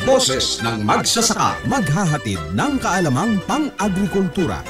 Boses ng Magsasaka, maghahatid ng kaalamang pang-agrikultura.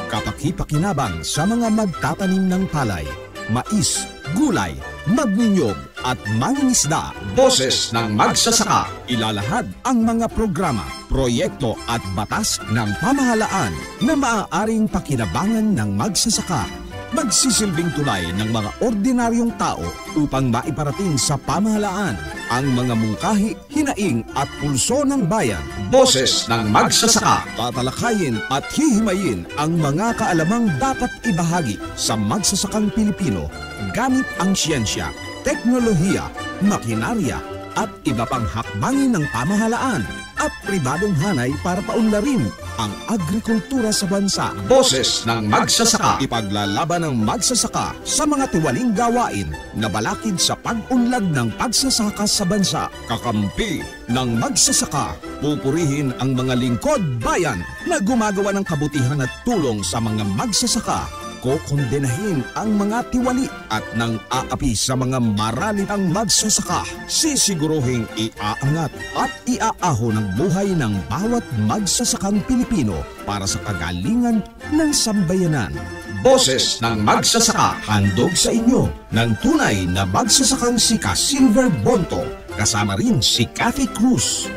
Kapaki-pakinabang sa mga magtatanim ng palay, mais, gulay, magninyog at mangingisda. Boses ng Magsasaka, ilalahad ang mga programa, proyekto at batas ng pamahalaan na maaaring pakinabangan ng magsasaka. Magsisilbing tulay ng mga ordinaryong tao upang maiparating sa pamahalaan ang mga mungkahi, hinaing at pulso ng bayan. Boses ng Magsasaka, tatalakayin at hihimayin ang mga kaalamang dapat ibahagi sa magsasakang Pilipino gamit ang siyensya, teknolohiya, makinarya at iba pang hakbangin ng pamahalaan at pribadong hanay para paunlarin ang agrikultura sa bansa. Boses ng Magsasaka, ipaglalaban ng magsasaka sa mga tiwaling gawain na balakid sa pag-unlad ng pagsasaka sa bansa. Kakampi ng magsasaka, pupurihin ang mga lingkod bayan na gumagawa ng kabutihan at tulong sa mga magsasaka. Kokondenahin ang mga tiwali at nang aapi sa mga maralitang magsasaka. Sisiguruhing iaangat at iaaho ng buhay ng bawat magsasakang Pilipino para sa kagalingan ng sambayanan. Boses ng Magsasaka, handog sa inyo ng tunay na magsasakang si Silver Bonto, kasama rin si Cathy Cruz.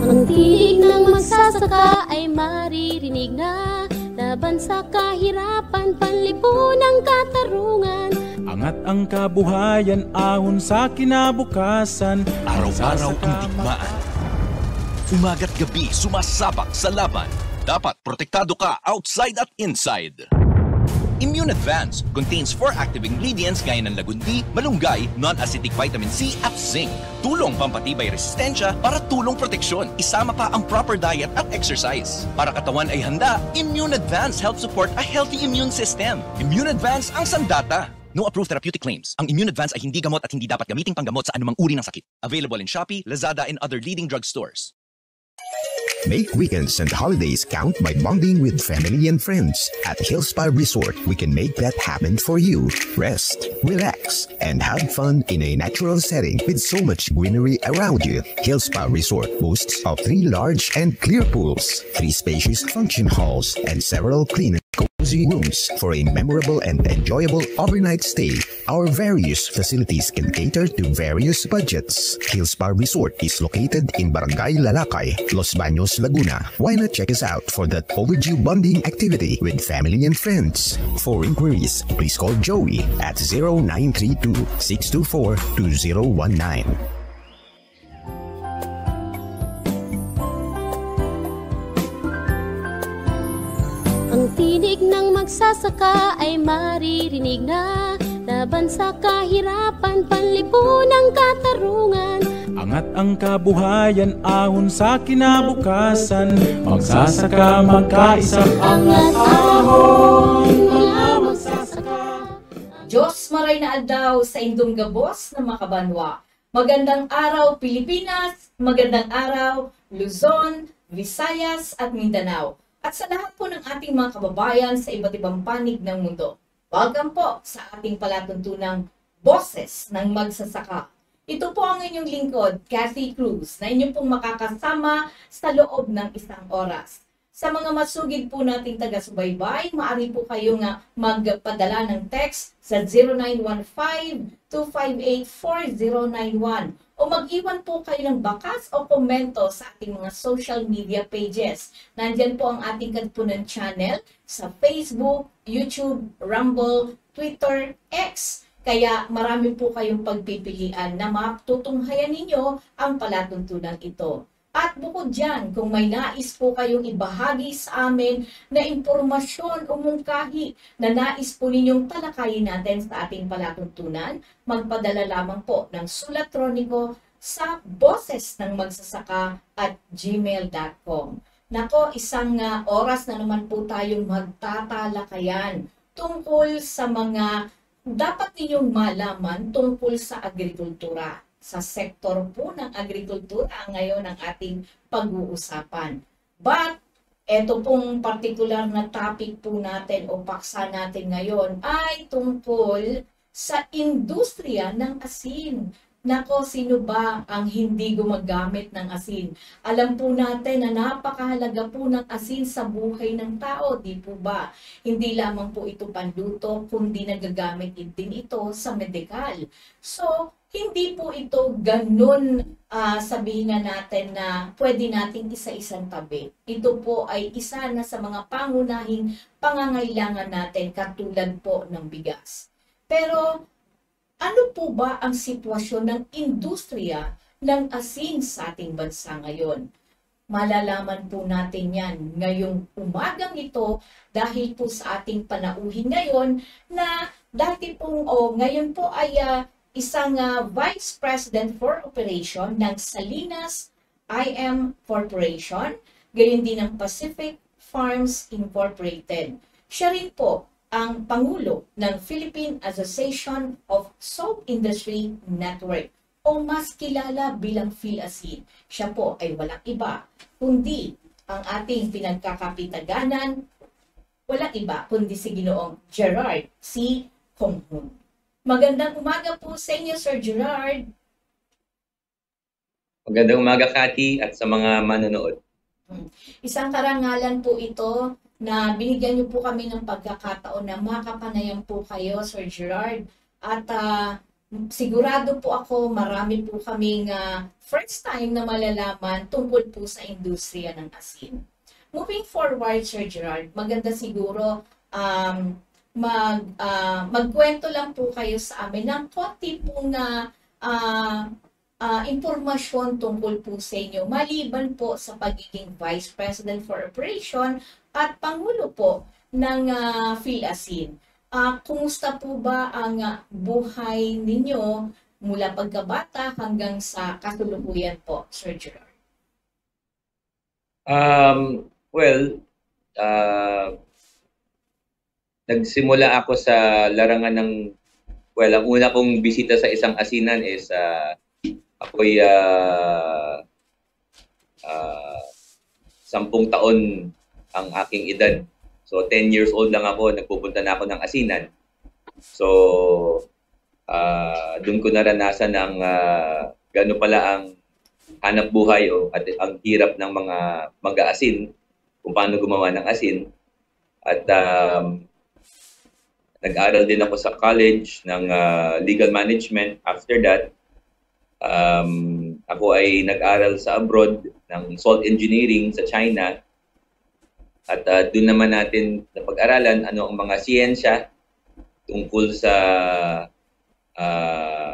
Ang tinig ng magsasaka ay maririnig na laban sa kahirapan, panlipunang katarungan. Angat ang kabuhayan, ahon sa kinabukasan. Araw-araw ang digmaan. Umaga't gabi, sumasabak sa laban. Dapat protektado ka outside at inside. Immune Advance contains 4 active ingredients gaya ng lagundi, malunggay, non-acidic vitamin C at zinc. Tulong pampatibay resistensya para tulong proteksyon. Isama pa ang proper diet at exercise. Para katawan ay handa, Immune Advance helps support a healthy immune system. Immune Advance ang sandata. No approved therapeutic claims. Ang Immune Advance ay hindi gamot at hindi dapat gamiting panggamot sa anumang uri ng sakit. Available in Shopee, Lazada, and other leading drugstores. Make weekends and holidays count by bonding with family and friends. At Hillspa Resort, we can make that happen for you. Rest, relax, and have fun in a natural setting with so much greenery around you. Hillspa Resort boasts of 3 large and clear pools, 3 spacious function halls, and several clean and cozy rooms for a memorable and enjoyable overnight stay. Our various facilities can cater to various budgets. Hillspa Resort is located in Barangay Lalakay, Los Baños, Laguna. Why not check us out for that overdue bonding activity with family and friends? For inquiries, please call Joey at 0932-624-2019. Ang tinig ng magsasaka ay maririnig na laban sa kahirapan, panlipunang katarungan. Angat ang kabuhayan, ahon sa kinabukasan. Magsasaka, magkaisa. Angat ahon, mga magsasaka. Diyos maray na adlaw sa indong gabos na makabanwa. Magandang araw Pilipinas, magandang araw Luzon, Visayas at Mindanao. At sa lahat po ng ating mga kababayan sa iba't ibang panig ng mundo. Welcome po sa ating palatuntunang Boses ng Magsasaka. Ito po ang inyong lingkod, Cathy Cruz, na inyong pong makakasama sa loob ng 1 oras. Sa mga masugid po nating taga-subaybay, maaari po kayong magpadala ng text sa 0915-258-4091 o mag-iwan po kayo ng bakas o komento sa ating mga social media pages. Nandyan po ang ating Kadpunan channel sa Facebook, YouTube, Rumble, Twitter, X. Kaya marami po kayong pagpipilian na matutunghayan ninyo ang palatuntunan ito. At bukod dyan, kung may nais po kayong ibahagi sa amin na impormasyon o mungkahi na nais po ninyong talakayin natin sa ating palatuntunan, magpadala lamang po ng sulat troniko sa boses ng magsasaka at gmail.com. Nako, isang oras na naman po tayong magtatalakayan tungkol sa mga dapat ninyong malaman tungkol sa agrikultura. Sa sektor po ng agrikultura ngayon ang ating pag-uusapan. But, eto pong particular na topic po natin o paksa natin ngayon ay tungkol sa industriya ng asin. Nako, sino ba ang hindi gumagamit ng asin? Alam po natin na napakahalaga po ng asin sa buhay ng tao, di po ba? Hindi lamang po ito panluto, kundi nagagamit din ito sa medikal. So, hindi po ito ganun sabihin na natin na pwede nating isa-isang tabi. Ito po ay isa na sa mga pangunahing pangangailangan natin katulad po ng bigas. Pero, ano po ba ang sitwasyon ng industriya ng asin sa ating bansa ngayon? Malalaman po natin yan ngayong umagang ito dahil po sa ating panauhin ngayon na dati po ngayon po ay isang Vice President for Operation ng Salinas IM Corporation, gayon din ng Pacific Farms Incorporated. Siya rin po ang Pangulo ng Philippine Association of Salt Industry Network o mas kilala bilang PhilAsin. Siya po ay walang iba kundi ang ating pinagkakapitaganan, walang iba kundi si Ginoong Gerard C. Honghun. Magandang umaga po sa inyo, Sir Gerard. Magandang umaga, Cathy, at sa mga manonood. Isang karangalan po ito na binigyan niyo po kami ng pagkakataon na makapanayan po kayo, Sir Gerard. At sigurado po ako marami po kaming first time na malalaman tungkol po sa industriya ng asin. Moving forward, Sir Gerard, maganda siguro magkwento lang po kayo sa amin ng konti po na impormasyon tungkol po sa inyo maliban po sa pagiging Vice President for Operation at Pangulo po ng PhilAsin. Kumusta po ba ang buhay ninyo mula pagkabata hanggang sa kasulukuyan po, Sir Gerard? Nagsimula ako sa larangan ng, ang una kong bisita sa isang asinan is ako'y 10 taon ang aking edad. So 10 years old lang ako, nagpupunta na ako ng asinan. So doon ko naranasan ang gaano pala ang hanap buhay at ang hirap ng mga mag-aasin, kung paano gumawa ng asin. At nag-aral din ako sa college ng legal management. After that, ako ay nag-aral sa abroad ng salt engineering sa China. At doon naman natin napag-aralan ano ang mga siyensya tungkol sa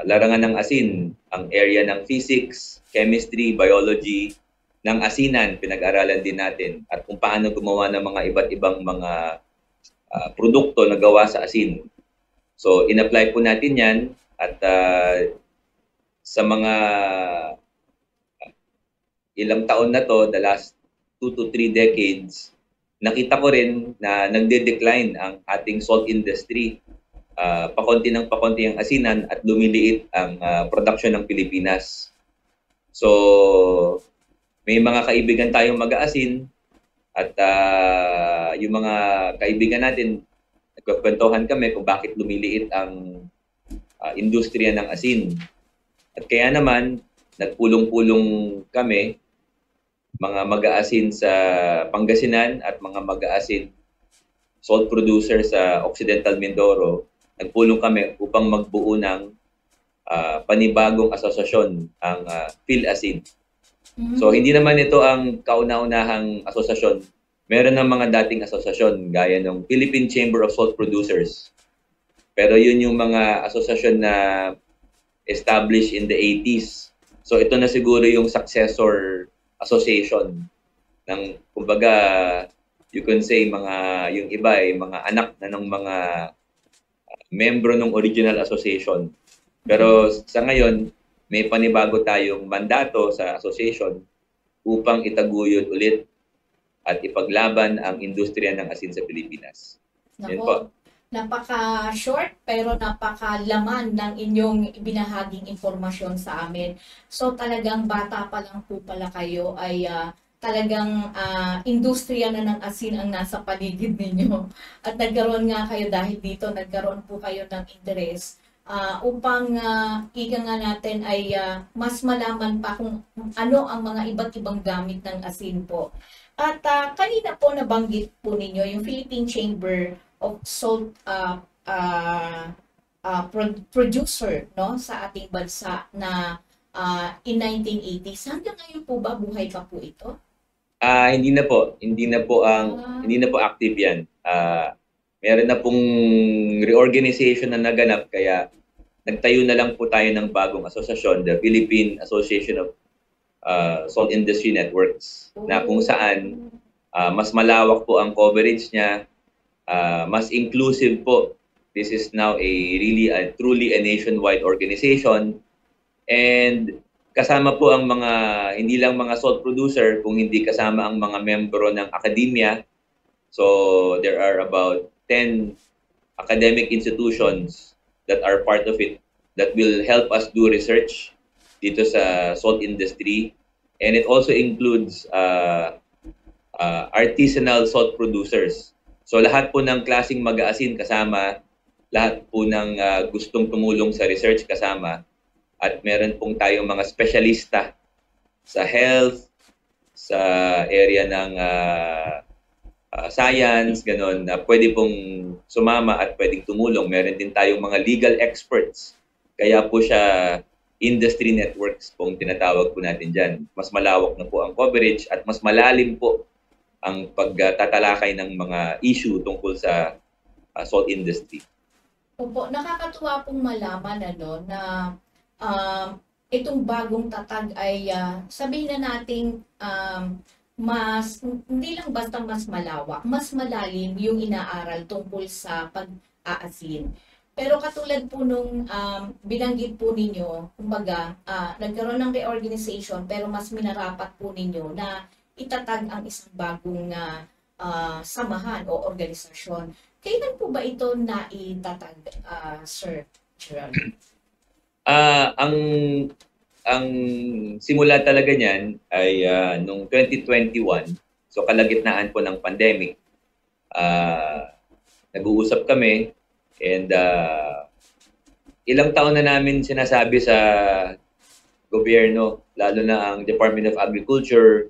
larangan ng asin, ang area ng physics, chemistry, biology ng asinan, pinag-aralan din natin. At kung paano gumawa ng mga iba't ibang mga produkto na gawa sa asin. So, in-apply po natin yan at sa mga ilang taon na to, the last 2 to 3 decades, nakita ko rin na nagde-decline ang ating salt industry. Pakonti ng pakonti ang asinan at lumiliit ang production ng Pilipinas. So, may mga kaibigan tayong mag-aasin at yung mga kaibigan natin, nagkukwentuhan kami kung bakit lumiliit ang industriya ng asin. At kaya naman, nagpulong-pulong kami, mga mag-aasin sa Pangasinan at mga mag-aasin salt producer sa Occidental Mindoro, nagpulong kami upang magbuo ng panibagong asosasyon, ang PhilAsin. So hindi naman ito ang kauna-unahang asosasyon. Meron ng mga dating asosasyon gaya ng Philippine Chamber of Salt Producers. Pero yun yung mga asosasyon na established in the 80s. So ito na siguro yung successor association ng, kumbaga, you can say yung iba ay mga anak na ng mga membro ng original association. Pero sa ngayon, may panibago tayong mandato sa association upang itaguyod ulit at ipaglaban ang industriya ng asin sa Pilipinas. Yan po. Napaka-short pero napaka-laman ng inyong binahaging informasyon sa amin. So talagang bata pa lang po pala kayo ay talagang industriya na ng asin ang nasa paligid ninyo. At nagkaroon nga kayo dahil dito, nagkaroon po kayo ng interes upang ika nga natin ay mas malaman pa kung ano ang mga iba't ibang gamit ng asin po. At kanina po nabanggit po ninyo yung Philippine Chamber of Salt Producer, no, sa ating bansa na in 1980s. Hanggang ngayon po ba buhay pa po ito? Hindi na po active 'yan. Meron na pong reorganization na naganap, kaya nagtayo na lang po tayo ng bagong asosasyon, the Philippine Association of Salt Industry Networks, na kung saan mas malawak po ang coverage niya, mas inclusive po. This is now truly a nationwide organization, and kasama po ang mga, hindi lang mga salt producer, kung hindi kasama ang mga membro ng akademya. So there are about 10 academic institutions that are part of it that will help us do research dito sa salt industry. And it also includes artisanal salt producers. So lahat po ng klaseng mag-aasin kasama, lahat po ng gustong tumulong sa research kasama, at meron pong tayong mga spesyalista sa health, sa area ng science, ganon, na pwede pong sumama at pwedeng tumulong. Meron din tayong mga legal experts. Kaya po siya industry networks pong tinatawag po natin dyan. Mas malawak na po ang coverage at mas malalim po ang pagtatalakay ng mga issue tungkol sa salt industry. Opo, nakakatuwa pong malaman na itong bagong tatag ay sabihin na nating hindi lang basta mas malawak, mas malalim yung inaaral tungkol sa pag-aasin. Pero katulad po nung binanggit po ninyo, kumbaga, nagkaroon ng reorganization pero mas minarapat po ninyo na itatag ang isang bagong samahan o organisasyon. Kailan po ba ito naitatag, Sir Gerald? Ang simula talaga niyan ay noong 2021, so kalagitnaan po ng pandemic. Nag-uusap kami, and ilang taon na namin sinasabi sa gobyerno, lalo na ang Department of Agriculture,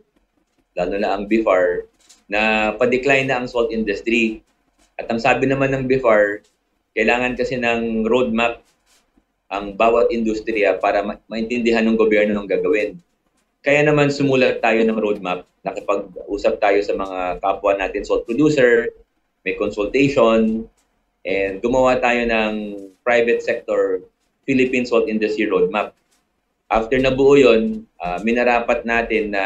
lalo na ang BIFAR, na pa-decline na ang salt industry. At ang sabi naman ng BIFAR, kailangan kasi ng roadmap ang bawat industriya para maintindihan ng gobyerno ng gagawin. Kaya naman sumulat tayo ng roadmap, nakipag-usap tayo sa mga kapwa natin salt producer, may consultation, and gumawa tayo ng private sector Philippine Salt Industry Roadmap. After nabuo yun, minarapat natin na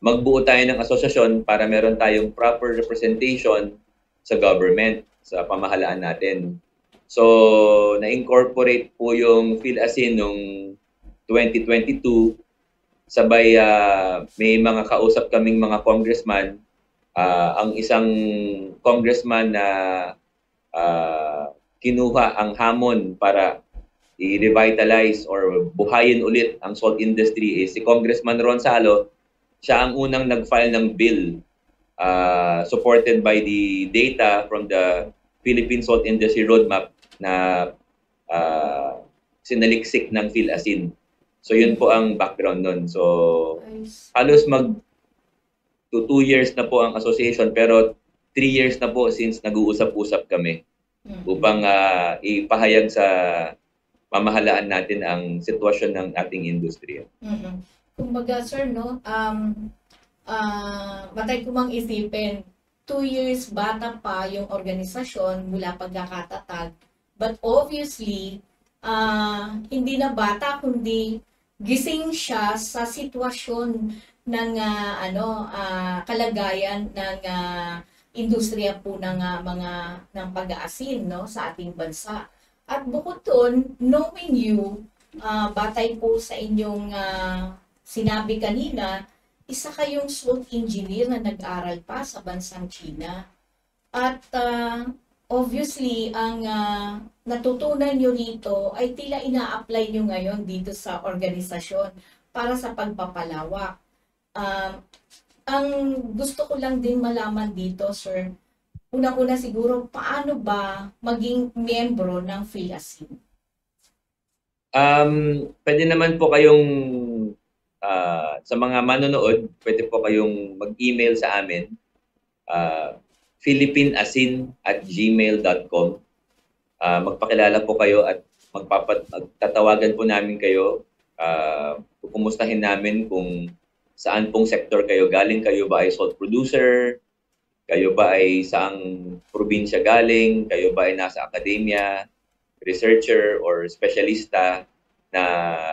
magbuo tayo ng asosasyon para meron tayong proper representation sa government, sa pamahalaan natin. So, na-incorporate po yung PhilAsin noong 2022. Sabay may mga kausap kaming mga congressman. Ang isang congressman na kinuha ang hamon para i-revitalize or buhayin ulit ang salt industry is si Congressman Ron Salo. Siya ang unang nag-file ng bill supported by the data from the Philippine Salt Industry Roadmap na sinaliksik ng PhilAsin. So yun po ang background nun. So halos 2 years na po ang association, pero 3 years na po since nag-uusap-usap kami upang ipahayag sa pamahalaan natin ang sitwasyon ng ating industriya. Kumbaga, sir, no, matay ko mang isipin, 2 years bata pa yung organisasyon mula pagkakatatag. But obviously, hindi na bata, kundi gising siya sa sitwasyon ng kalagayan ng industriya po ng ng pag-aasin, no, sa ating bansa. At bukod doon, knowing you, batay po sa inyong sinabi kanina, isa kayong salt engineer na nag-aral pa sa bansang China. At obviously, ang natutunan nyo rito ay tila ina-apply nyo ngayon dito sa organisasyon para sa pagpapalawak. Ang gusto ko lang din malaman dito, sir, unang-una siguro, paano ba maging miyembro ng PhilAsin? Pwede naman po kayong, sa mga manonood, pwede po kayong mag-email sa amin, philippineasin@gmail.com. Magpakilala po kayo at magtatawagan po namin kayo. Kumustahin namin kung saan pong sector kayo galing. Kayo ba ay salt producer? Kayo ba ay saang probinsya galing? Kayo ba ay nasa academia, researcher, or specialista? Na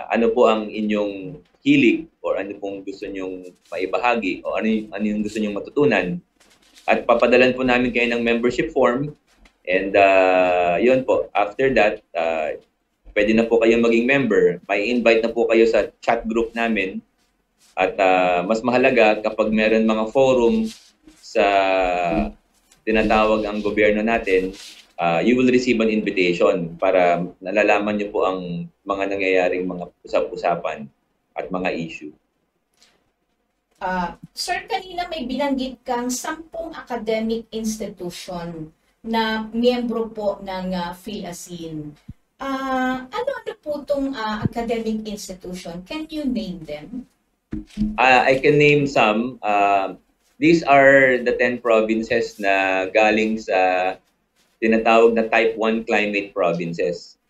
ano po ang inyong hilig or ano pong gusto nyong maibahagi o ano yung gusto nyong matutunan? At papadalan po namin kayo ng membership form. And yun po, after that, pwede na po kayong maging member. May invite na po kayo sa chat group namin. At mas mahalaga kapag meron mga forum sa tinatawag ang gobyerno natin, you will receive an invitation para nalalaman niyo po ang mga nangyayaring mga usap-usapan at mga issue. Sir, kanina may binanggit kang 10 academic institution na miyembro po ng PhilAsin. Ano po itong academic institution? Can you name them? I can name some. These are the 10 provinces na galing sa tinatawag na Type 1 climate provinces.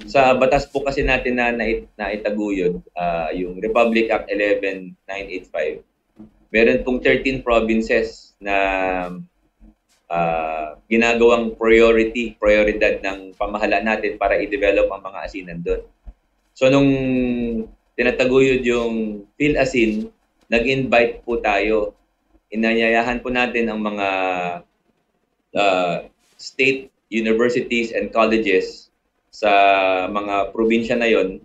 Sa batas po kasi natin na naitaguyod, yung Republic Act 11985, meron pong 13 provinces na ginagawang prioridad ng pamahalaan natin para i-develop ang mga asinan doon. So nung tinataguyod yung PhilAsin, nag-invite po tayo. Inanyayahan po natin ang mga state universities and colleges sa mga probinsya na yon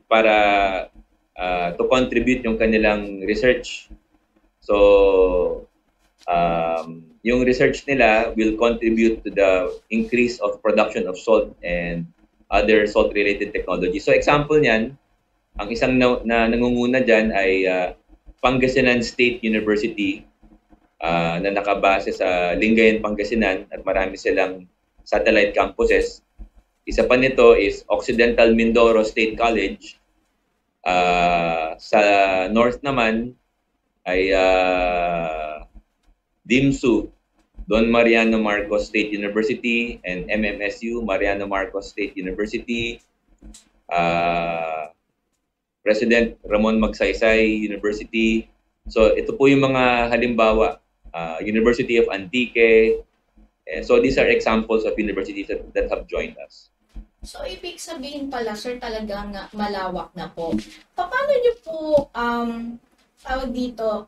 para to contribute yung kanilang research. So, yung research nila will contribute to the increase of production of salt and other salt-related technology. So, example niyan, ang isang na nangunguna dyan ay Pangasinan State University na nakabase sa Lingayen, Pangasinan at marami silang satellite campuses. Isa pa nito is Occidental Mindoro State College. Sa north naman ay DIMSU, Don Mariano Marcos State University, and MMSU, Mariano Marcos State University. President Ramon Magsaysay University. So ito po yung mga halimbawa. University of Antique. So these are examples of universities that have joined us. So ibig sabihin pala, sir, talagang malawak na po. Paano nyo po, tawag dito,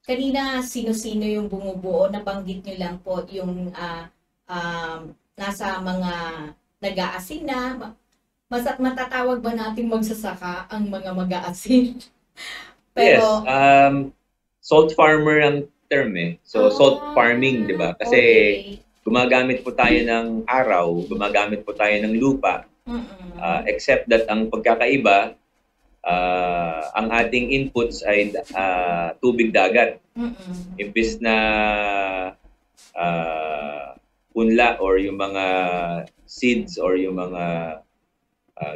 kanina sino-sino yung bumubuo, nabanggit nyo lang po yung nasa mga nag-aasin na, matatawag ba natin magsasaka ang mga mag-aasin? Pero, yes, salt farmer ang term eh. So, salt farming, di ba? Kasi gumagamit po tayo ng araw, gumagamit po tayo ng lupa. Except that ang pagkakaiba, ang ating inputs ay tubig dagat. Imbis na punla or yung mga seeds or yung mga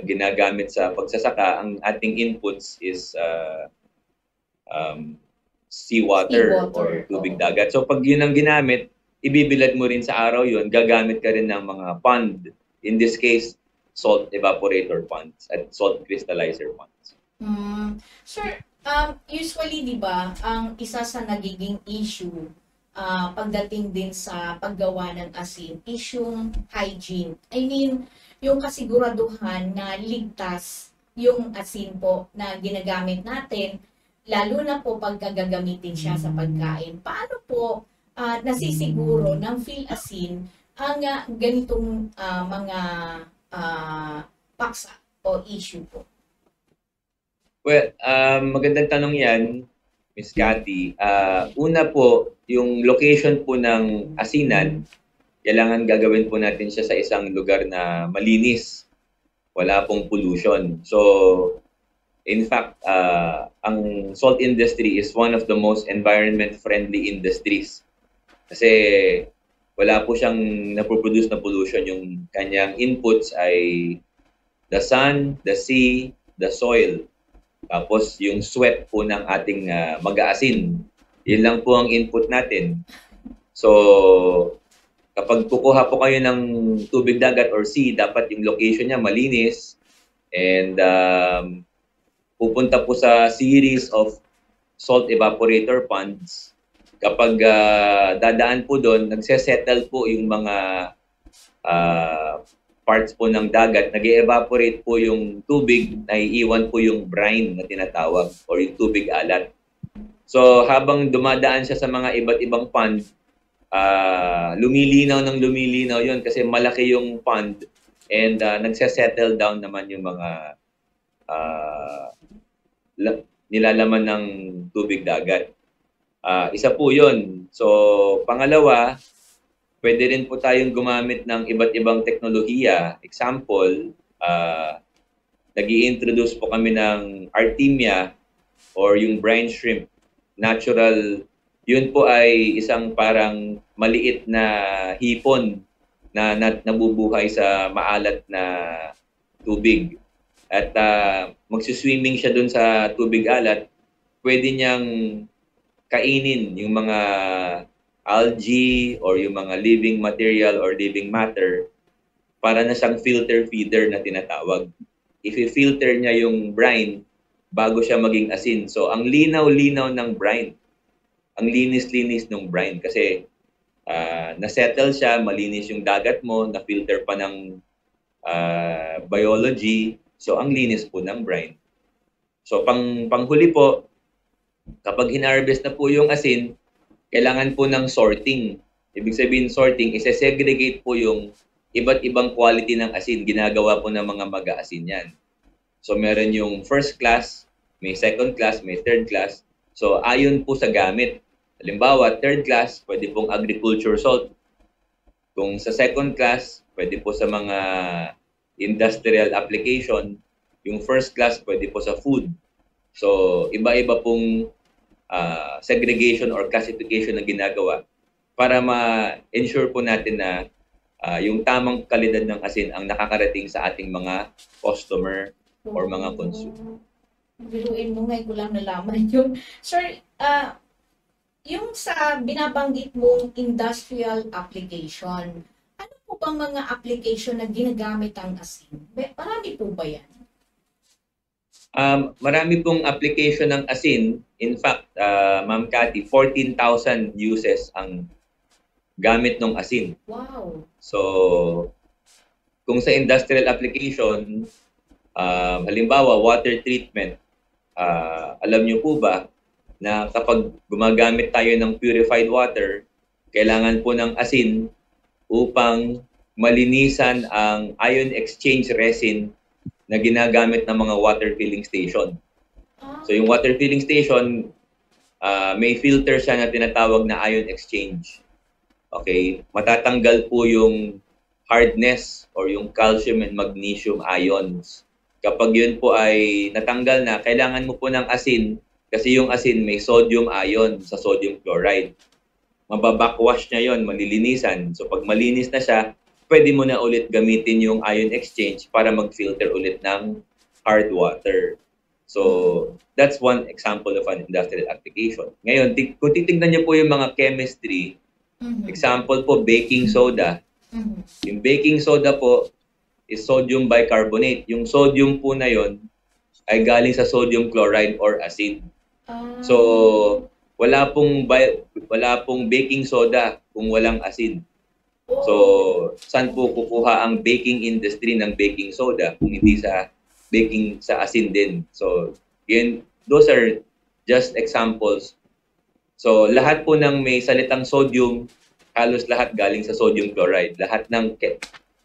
ginagamit sa pagsasaka, ang ating inputs is seawater or tubig dagat. So pag yun ang ginamit, ibibilad mo rin sa araw yun, gagamit ka rin ng mga pond. In this case, salt evaporator ponds at salt crystallizer ponds. Sir, usually di ba, ang isa sa nagiging issue pagdating din sa paggawa ng asin is yung hygiene. I mean, yung kasiguraduhan na ligtas yung asin po na ginagamit natin lalo na po pagka gagamitin siya sa pagkain. Paano po nasisiguro ng PhilAsin ang ganitong mga paksa o issue po? Well, magandang tanong yan, Miss Cathy. Una po, yung location po ng asinan, kailangan gagawin po natin siya sa isang lugar na malinis. Wala pong pollution. So, in fact, ang salt industry is one of the most environment-friendly industries. Kasi wala po siyang napoproduce na pollution. Yung kanyang inputs ay the sun, the sea, the soil. Tapos yung sweat po ng ating mag-aasin. Yun lang po ang input natin. So, kapag kukuha po kayo ng tubig dagat or sea, dapat yung location niya malinis. And pupunta po sa series of salt evaporator ponds. Kapag dadaan po doon, nagsesettle po yung mga parts po ng dagat, nag-evaporate po yung tubig, naiiwan po yung brine na tinatawag or yung tubig alat. So habang dumadaan siya sa mga iba't ibang pond, lumilinaw ng lumilinaw yun kasi malaki yung pond and nagsesettle down naman yung mga nilalaman ng tubig dagat. Isa po yun. So, pangalawa, pwede rin po tayong gumamit ng iba't ibang teknolohiya. Example, nag-i-introduce po kami ng Artemia or yung brine shrimp. Natural, yun po ay isang parang maliit na hipon na nabubuhay sa maalat na tubig. At magsiswimming siya dun sa tubig alat, pwede niyang kainin yung mga algae or yung mga living material or living matter para na siyang filter feeder na tinatawag. If i-filter niya yung brine bago siya maging asin. So, ang linaw-linaw ng brine. Ang linis-linis ng brine kasi nasettle siya, malinis yung dagat mo, na-filter pa ng biology. So, ang linis po ng brine. So, panghuli po, kapag hinarvest na po yung asin, kailangan po ng sorting. Ibig sabihin sorting, isa-segregate po yung iba't ibang quality ng asin. Ginagawa po ng mga mag-aasin yan. So meron yung first class, may second class, may third class. So ayon po sa gamit. Halimbawa, third class, pwede pong agriculture salt. Kung sa second class, pwede po sa mga industrial application. Yung first class, pwede po sa food. So, iba-iba pong segregation or classification na ginagawa para ma-ensure po natin na yung tamang kalidad ng asin ang nakakarating sa ating mga customer or mga consumer. Biruin mo ngayon ko lang nalaman yung, sir, yung sa binabanggit mong industrial application, ano po bang mga application na ginagamit ang asin? Marami po ba yan? Marami pong application ng asin. In fact, Ma'am Cathy, 14,000 uses ang gamit ng asin. Wow! So, kung sa industrial application, halimbawa, water treatment, alam niyo po ba na kapag gumagamit tayo ng purified water, kailangan po ng asin upang malinisan ang ion exchange resin na ginagamit ng mga water filling station. So yung water filling station, may filter siya na tinatawag na ion exchange. Okay? Matatanggal po yung hardness or yung calcium and magnesium ions. Kapag yun po ay natanggal na, kailangan mo po ng asin kasi yung asin may sodium ion sa sodium chloride. Mababakwash niya yon, malilinisan. So pag malinis na siya, pwede mo na ulit gamitin yung ion exchange para mag-filter ulit ng hard water. So, that's one example of an industrial application. Ngayon, kung titignan niyo po yung mga chemistry, example po, baking soda. Yung baking soda po is sodium bicarbonate. Yung sodium po na yon ay galing sa sodium chloride or acid. So, wala pong baking soda kung walang acid. So, saan po kukuha ang baking industry ng baking soda kung hindi sa baking sa asin din? So, again, those are just examples. So lahat po ng may salitang sodium, halos lahat galing sa sodium chloride. Lahat ng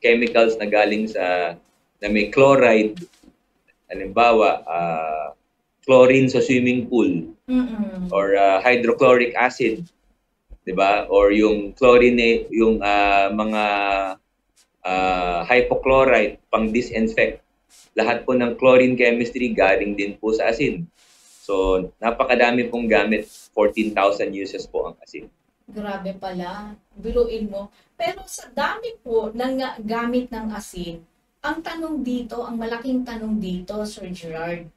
chemicals na galing sa na may chloride, halimbawa chlorine sa swimming pool, or hydrochloric acid, 'di ba? Or yung chlorine, yung mga hypochlorite pang disinfect. Lahat po ng chlorine chemistry galing din po sa asin. So, napakadami pong gamit. 14,000 uses po ang asin. Grabe pala. Biruin mo. Pero sa dami po ng gamit ng asin, ang tanong dito, ang malaking tanong dito, Sir Gerard,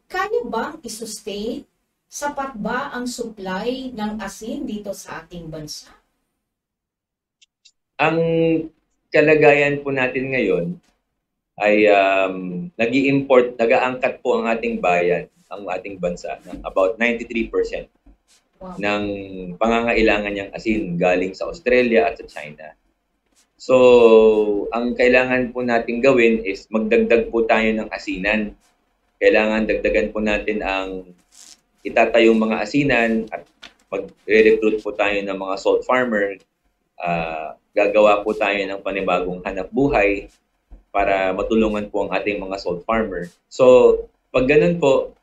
kaya bang i-sustain? Sapat ba ang supply ng asin dito sa ating bansa? Ang kalagayan po natin ngayon ay nag-i-import, nag-aangkat po ang ating bayan, ang ating bansa, ng about 93% ng pangangailangan niyang asin galing sa Australia at sa China. So, ang kailangan po natin gawin is magdagdag po tayo ng asinan. Kailangan dagdagan po natin ang itatayong mga asinan at mag-recruit po tayo ng mga salt farmer. Gagawa po tayo ng panibagong hanap buhay para matulungan po ang ating mga salt farmer. So, pag ganun po,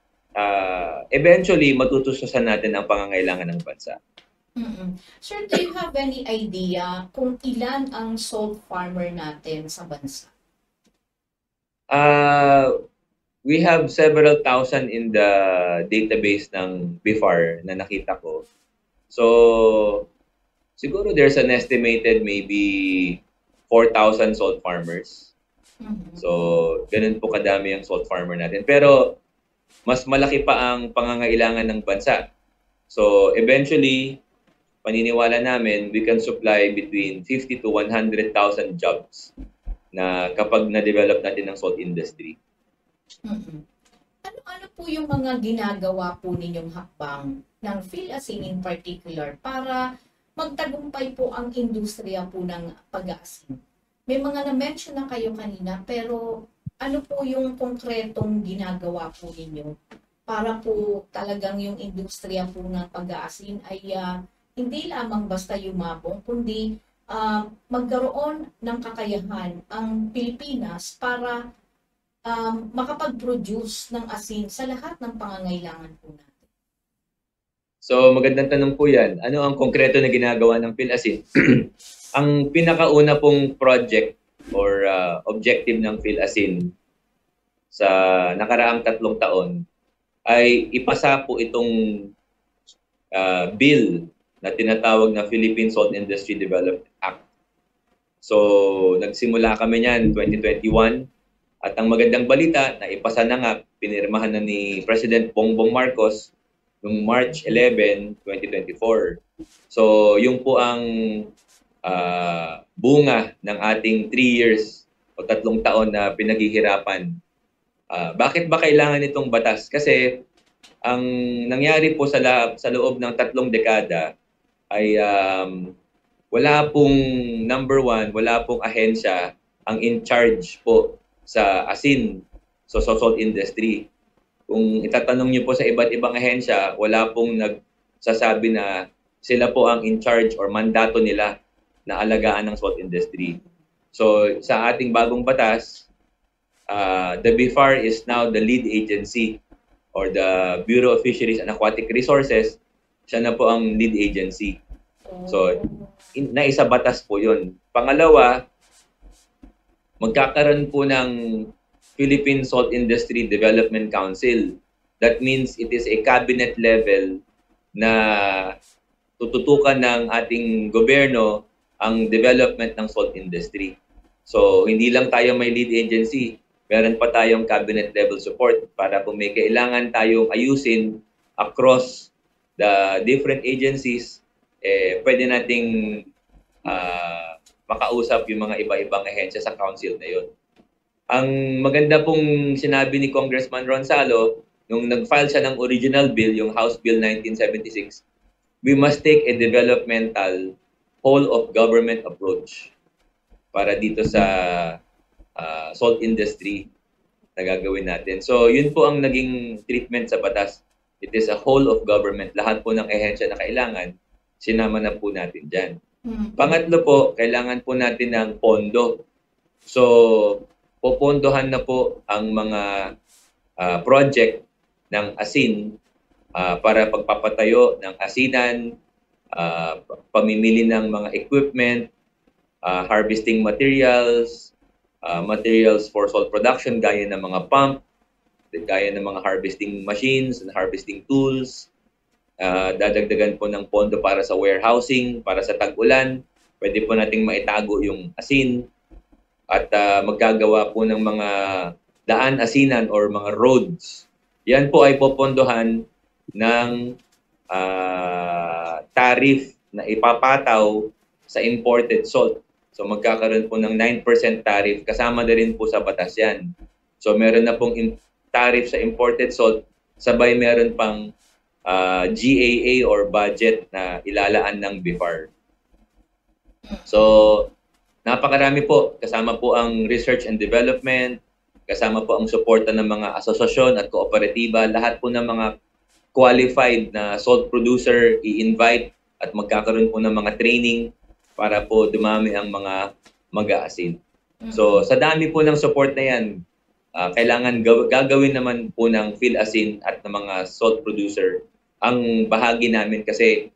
eventually, matutustusan natin ang pangangailangan ng bansa. Sir, do you have any idea kung ilan ang salt farmer natin sa bansa? We have several thousand in the database ng BIFAR na nakita ko. So, siguro there's an estimated maybe 4,000 salt farmers. So, ganun po kadami ang salt farmer natin. Pero, mas malaki pa ang pangangailangan ng bansa. So, eventually, paniniwala namin, we can supply between 50 to 100,000 jobs na kapag na-develop natin ng salt industry. Ano po yung mga ginagawa po ninyong hakbang ng PhilAsin in particular para magtagumpay po ang industriya po ng pag-aasin? May mga na-mention na kayo kanina, pero ano po yung konkretong ginagawa po ninyo para po talagang yung industriya po ng pag-aasin ay hindi lamang basta yumabong, kundi magkaroon ng kakayahan ang Pilipinas para makapag-produce ng asin sa lahat ng pangangailangan po natin? So, magandang tanong po yan. Ano ang konkreto na ginagawa ng PhilAsin? Ang pinakauna pong project or objective ng PhilAsin sa nakaraang 3 taon ay ipasa po itong bill na tinatawag na Philippine Salt Industry Development Act. So, nagsimula kami niyan 2021 at ang magandang balita na ipasa na nga, pinirmahan na ni President Bongbong Marcos noong March 11, 2024. So, yung po ang bunga ng ating 3 years o 3 taon na pinaghihirapan. Bakit ba kailangan itong batas? Kasi ang nangyari po sa loob ng 3 dekada ay wala pong number 1, wala pong ahensya ang in charge po sa asin, so salt industry. Kung itatanong niyo po sa iba't ibang ahensya, wala pong nagsasabi na sila po ang in charge or mandato nila na alagaan ng salt industry. So sa ating bagong batas, the BIFAR is now the lead agency or the Bureau of Fisheries and Aquatic Resources. Siya na po ang lead agency. So naisa batas po yun. Pangalawa, magkakaroon po ng Philippine Salt Industry Development Council. That means it is a cabinet level na tututukan ng ating gobyerno ang development ng salt industry. So, hindi lang tayo may lead agency, meron pa tayong cabinet level support para kung may kailangan tayong ayusin across the different agencies, pwede nating makausap yung mga iba-ibang ahensya sa council na yun. Ang maganda pong sinabi ni Congressman Ronsalo, nung nag-file siya ng original bill, yung House Bill 1976, we must take a developmental whole-of-government approach para dito sa salt industry na gagawin natin. So, yun po ang naging treatment sa batas. It is a whole of government. Lahat po ng ehensya na kailangan, sinama na po natin dyan. Pangatlo po, kailangan po natin ng pondo. So, popondohan na po ang mga project ng asin para pagpapatayo ng asinan, pamimili ng mga equipment, harvesting materials, materials for salt production gaya ng mga pump, gaya ng mga harvesting machines and harvesting tools. Dadagdagan po ng pondo para sa warehousing, para sa tag-ulan. Pwede po nating maitago yung asin at maggagawa po ng mga daan asinan or mga roads. Yan po ay popondohan ng tariff na ipapataw sa imported salt. So magkakaroon po ng 9% tariff, kasama na rin po sa batas yan. So meron na pong tariff sa imported salt, sabay meron pang GAA or budget na ilalaan ng BIFAR. So napakarami po, kasama po ang research and development, kasama po ang suporta ng mga asosasyon at kooperatiba, lahat po ng mga qualified na salt producer i-invite at magkakaroon po ng mga training para po dumami ang mga mag-aasin. So sa dami po ng support na yan, kailangan gagawin naman po ng PhilAsin at ng mga salt producer ang bahagi namin kasi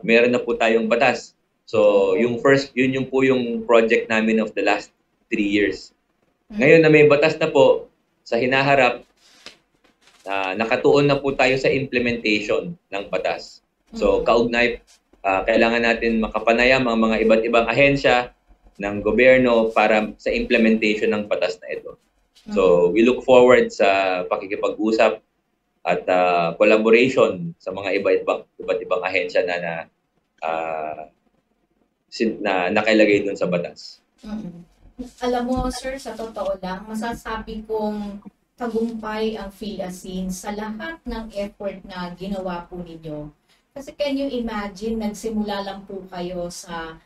meron na po tayong batas. So yun po yung project namin of the last 3 years. Ngayon na may batas na po sa hinaharap, nakatuon na po tayo sa implementation ng batas. So kaugnay, kailangan natin makapanayam ang mga iba't ibang ahensya ng gobyerno para sa implementation ng batas na ito. So we look forward sa pakikipag-usap at collaboration sa mga iba't ibang ahensya na nakailagay doon sa batas. Alam mo, sir, sa totoo lang, masasabi kong tagumpay ang PhilAsin sa lahat ng effort na ginawa po ninyo. Kasi can you imagine, nagsimula lang po kayo sa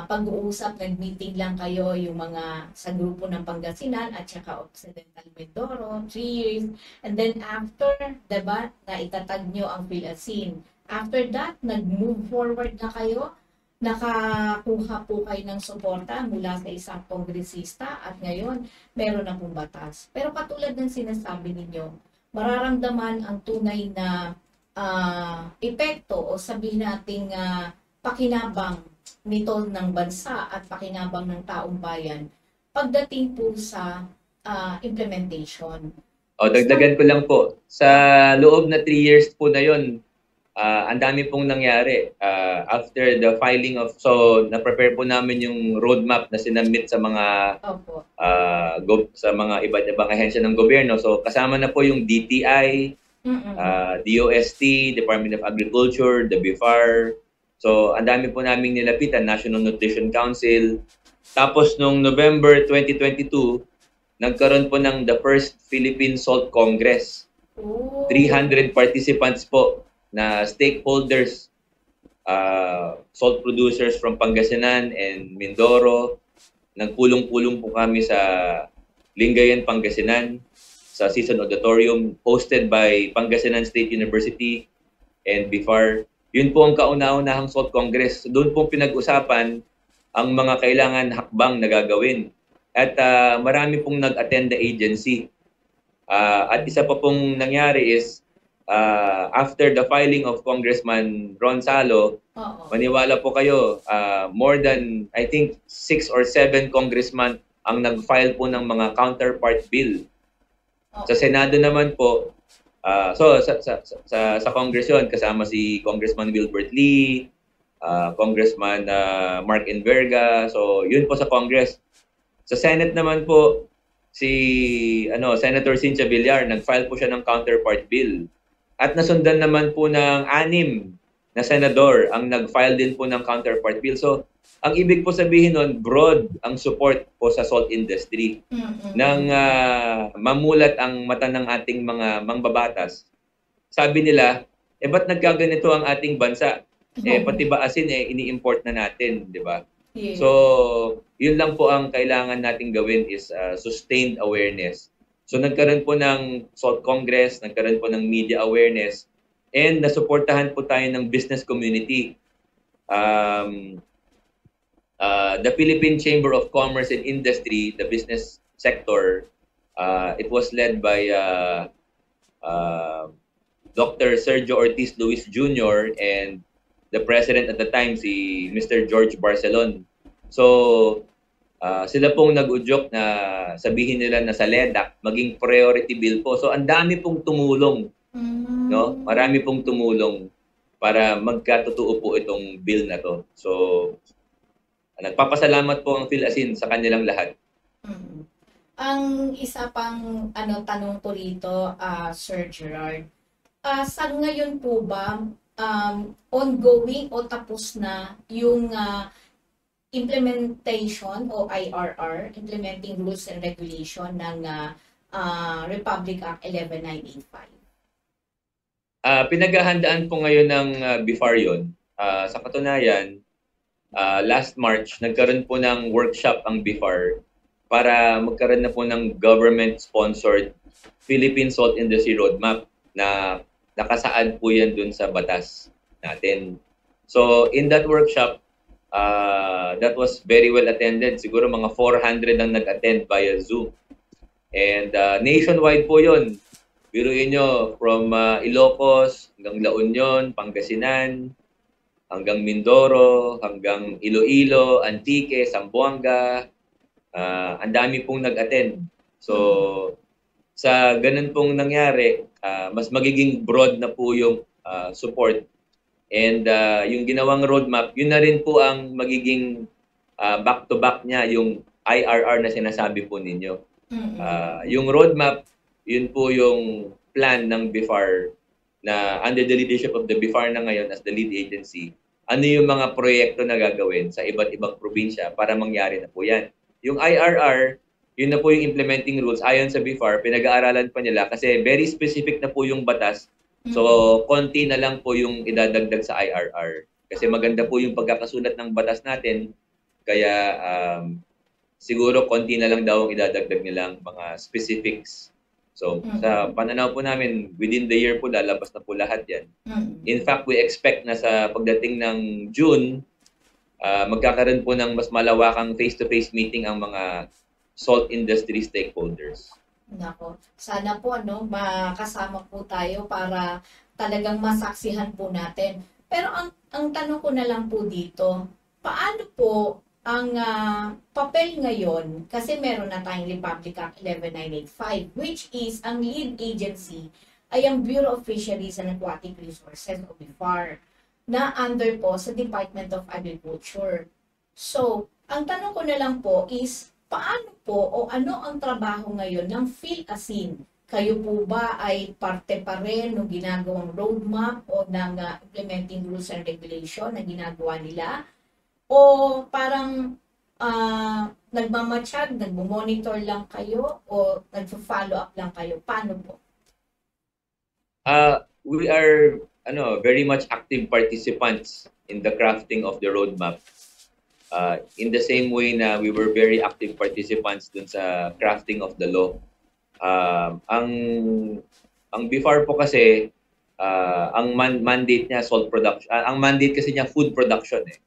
pag-uusap, nag-meeting lang kayo yung mga sa grupo ng Pangasinan at saka Occidental Mindoro, 3 years. And then after, diba, na itatag nyo ang PhilAsin. After that, nag-move forward na kayo, nakakuha po kayo ng suporta mula sa isang kongresista at ngayon, meron na pong batas. Pero katulad ng sinasabi ninyo, mararamdaman ang tunay na epekto o sabihin nating pakinabang nito ng bansa at pakinabang ng taong bayan pagdating po sa implementation. Dagdagan ko lang po. Sa loob na 3 years po na yun, ang dami pong nangyari. After the filing of, so na-prepare po namin yung roadmap na sinamit sa mga sa mga iba't ibang ahensya ng gobyerno. So kasama na po yung DTI, DOST, Department of Agriculture, the BIFAR. So, ang dami po naming nilapitan, National Nutrition Council. Tapos, nung November 2022, nagkaroon po ng the first Philippine Salt Congress. 300 participants po na stakeholders, salt producers from Pangasinan and Mindoro. Nagpulong-pulong po kami sa Lingayen, Pangasinan, sa Season Auditorium, hosted by Pangasinan State University and BIFAR. Yun po ang kauna-unahang Salt Congress. Doon po pinag-usapan ang mga kailangan hakbang na gagawin. At marami pong nag-attend the agency. At isa pa pong nangyari is, after the filing of Congressman Ron Salo, maniwala po kayo, more than, I think, 6 or 7 congressman ang nag-file po ng mga counterpart bill. Sa Senado naman po, so sa Congress yun, kasama si Congressman Wilbert Lee, Congressman Mark Enverga. So yun po sa Congress. Sa Senate naman po, si Senator Cynthia Villar, nag-file po siya ng counterpart bill. At nasundan naman po ng 6 na senador ang nag-file din po ng counterpart bill. So ang ibig po sabihin nun, broad ang support po sa salt industry. Nang mamulat ang mata ng ating mga mangbabatas, sabi nila, ba't nagkaganito ang ating bansa? Pati ba asin, ini-import na natin, di ba? Yeah. So, yun lang po ang kailangan nating gawin is sustained awareness. So nagkaroon po ng Salt Congress, nagkaroon po ng media awareness, and nasuportahan po tayo ng business community. The Philippine Chamber of Commerce and Industry, the business sector, it was led by Dr. Sergio Ortiz Luis Jr. and the president at the time, si Mr. George Barcelon. So, sila pong nag-udyok na sabihin nila na sa LEDAC maging priority bill po. So, ang dami pong tumulong, no? Marami pong tumulong para magkatotoo po itong bill na to. So, nagpapasalamat po ang PhilAsin sa kanilang lahat. Ang isa pang tanong ko rito, Sir Gerard, sa ngayon po ba ongoing o tapos na yung implementation o IRR, Implementing Rules and Regulation ng Republic Act 11985? Pinaghahandaan po ngayon ng BIFAR yun. Sa katunayan, last March, nagkaroon po ng workshop ang BIFAR para magkaroon na po ng government-sponsored Philippine Salt Industry Roadmap na nakasaad po yan dun sa batas natin. So, in that workshop, that was very well attended. Siguro mga 400 ang nag-attend via Zoom. And nationwide po yun. Biruin nyo, from Ilocos hanggang La Union, Pangasinan, hanggang Mindoro, hanggang Iloilo, Antique, Zamboanga. Ang dami pong nag-attend. So, sa ganun pong nangyari, mas magiging broad na po yung support. And yung ginawang roadmap, yun na rin po ang magiging back-to-back niya, yung IRR na sinasabi po ninyo. Yung roadmap, yun po yung plan ng BIFAR na under the leadership of the BIFAR na ngayon as the lead agency. Ano yung mga proyekto na gagawin sa iba't ibang probinsya para mangyari na po yan. Yung IRR, yun na po yung implementing rules. Ayon sa BIFAR, pinag-aaralan pa nila kasi very specific na po yung batas. So, konti na lang po yung idadagdag sa IRR. Kasi maganda po yung pagkakasulat ng batas natin. Kaya siguro konti na lang daw ang idadagdag nilang mga specifics. So, sa pananaw po namin, within the year po, lalabas na po lahat yan. In fact, we expect na sa pagdating ng June, magkakaroon po ng mas malawakang face-to-face meeting ang mga salt industry stakeholders. Nako, sana po makasama po tayo para talagang masaksihan po natin. Pero ang tanong ko na lang po dito, paano po ang papel ngayon, kasi meron na tayong Republic Act 11985, which is ang lead agency ay ang Bureau of Fisheries and Aquatic Resources o BIFAR na under po sa Department of Agriculture. So, ang tanong ko na lang po is, paano po o ano ang trabaho ngayon ng PhilAsin? Kayo po ba ay parte pa rin ng ginagawang roadmap o ng Implementing Rules and Regulation na ginagawa nila? O parang nagmamatsyag, nagmo-monitor lang kayo o nagfo-follow up lang kayo? Paano po? We are very much active participants in the crafting of the roadmap. In the same way na we were very active participants dun sa crafting of the law. Ang BIFAR po kasi, ang mandate niya salt production. Ang mandate kasi niya food production eh.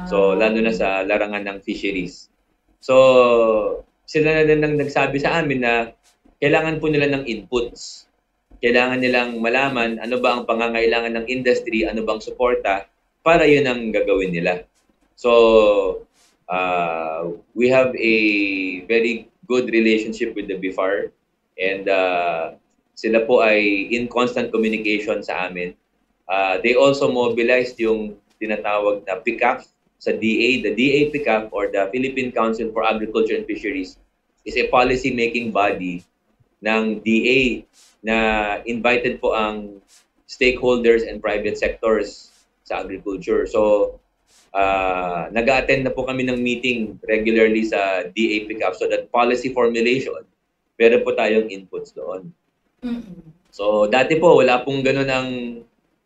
So, lalo na sa larangan ng fisheries. So, sila na nang nagsabi sa amin na kailangan po nila ng inputs. Kailangan nilang malaman ano ba ang pangangailangan ng industry, ano bang suporta, para yun ang gagawin nila. So, we have a very good relationship with the BIFAR and sila po ay in constant communication sa amin. They also mobilized yung tinatawag na PICAF sa DA. The DA PICAF or the Philippine Council for Agriculture and Fisheries is a policy-making body ng DA na invited po ang stakeholders and private sectors sa agriculture. So, nag-attend na po kami ng meeting regularly sa DA PICAF so that policy formulation, meron po tayong inputs doon. So, dati po, wala pong gano'n ang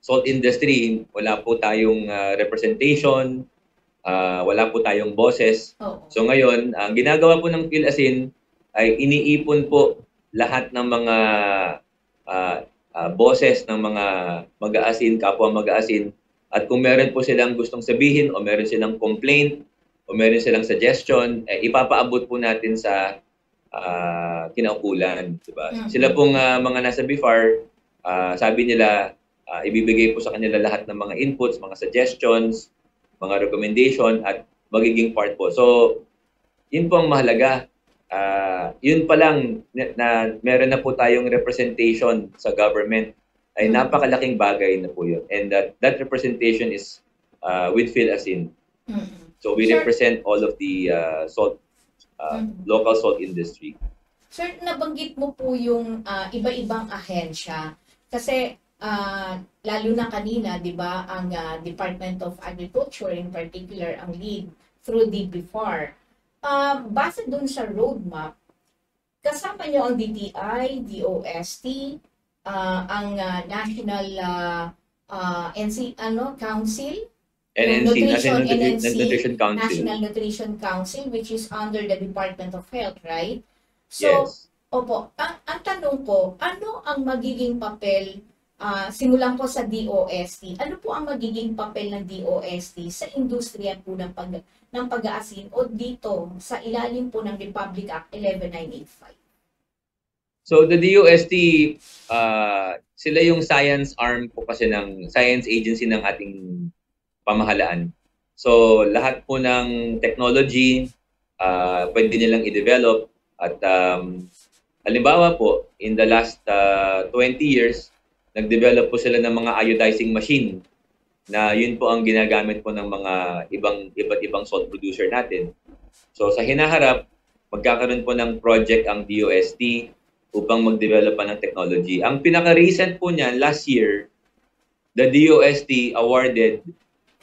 salt industry. Wala po tayong representation, wala po tayong boses. So, ngayon, ang ginagawa po ng PhilAsin ay iniipon po lahat ng mga boses ng mga mag-aasin, kapwa mag-aasin, at kung meron po silang gustong sabihin o meron silang complaint o meron silang suggestion, ipapaabot po natin sa kinaukulan, diba? Sila pong mga nasa BIFAR, sabi nila, ibibigay po sa kanila lahat ng mga inputs, mga suggestions, mga recommendation, at magiging part po. So, yun po ang mahalaga. Yun pa lang na meron na po tayong representation sa government ay napakalaking bagay na po yun. And that representation is with PhilAsin. So, we represent all of the local salt industry. Sir, nabanggit mo po yung iba-ibang ahensya. Kasi lalo na kanina, di ba, ang Department of Agriculture in particular, ang lead through DBFAR. Base dun sa roadmap, kasama nyo ang DTI, DOST, ang National Council, Nutrition Council. National Nutrition Council, which is under the Department of Health, right? So, Yes. Opo, ang tanong ko, ano ang magiging papel, simulan ko sa DOST, ano po ang magiging papel ng DOST sa industriya po ng pag-aasin o dito sa ilalim po ng Republic Act 11985? So the DOST, sila yung science arm po kasi ng science agency ng ating pamahalaan. So lahat po ng technology, pwede nilang i-develop at halimbawa po, in the last 20 years, nag-develop po sila ng mga iodizing machine na yun po ang ginagamit po ng mga iba't ibang salt producer natin. So sa hinaharap, magkakaroon po ng project ang DOST upang mag-develop pa ng technology. Ang pinaka-recent po niyan, last year, the DOST awarded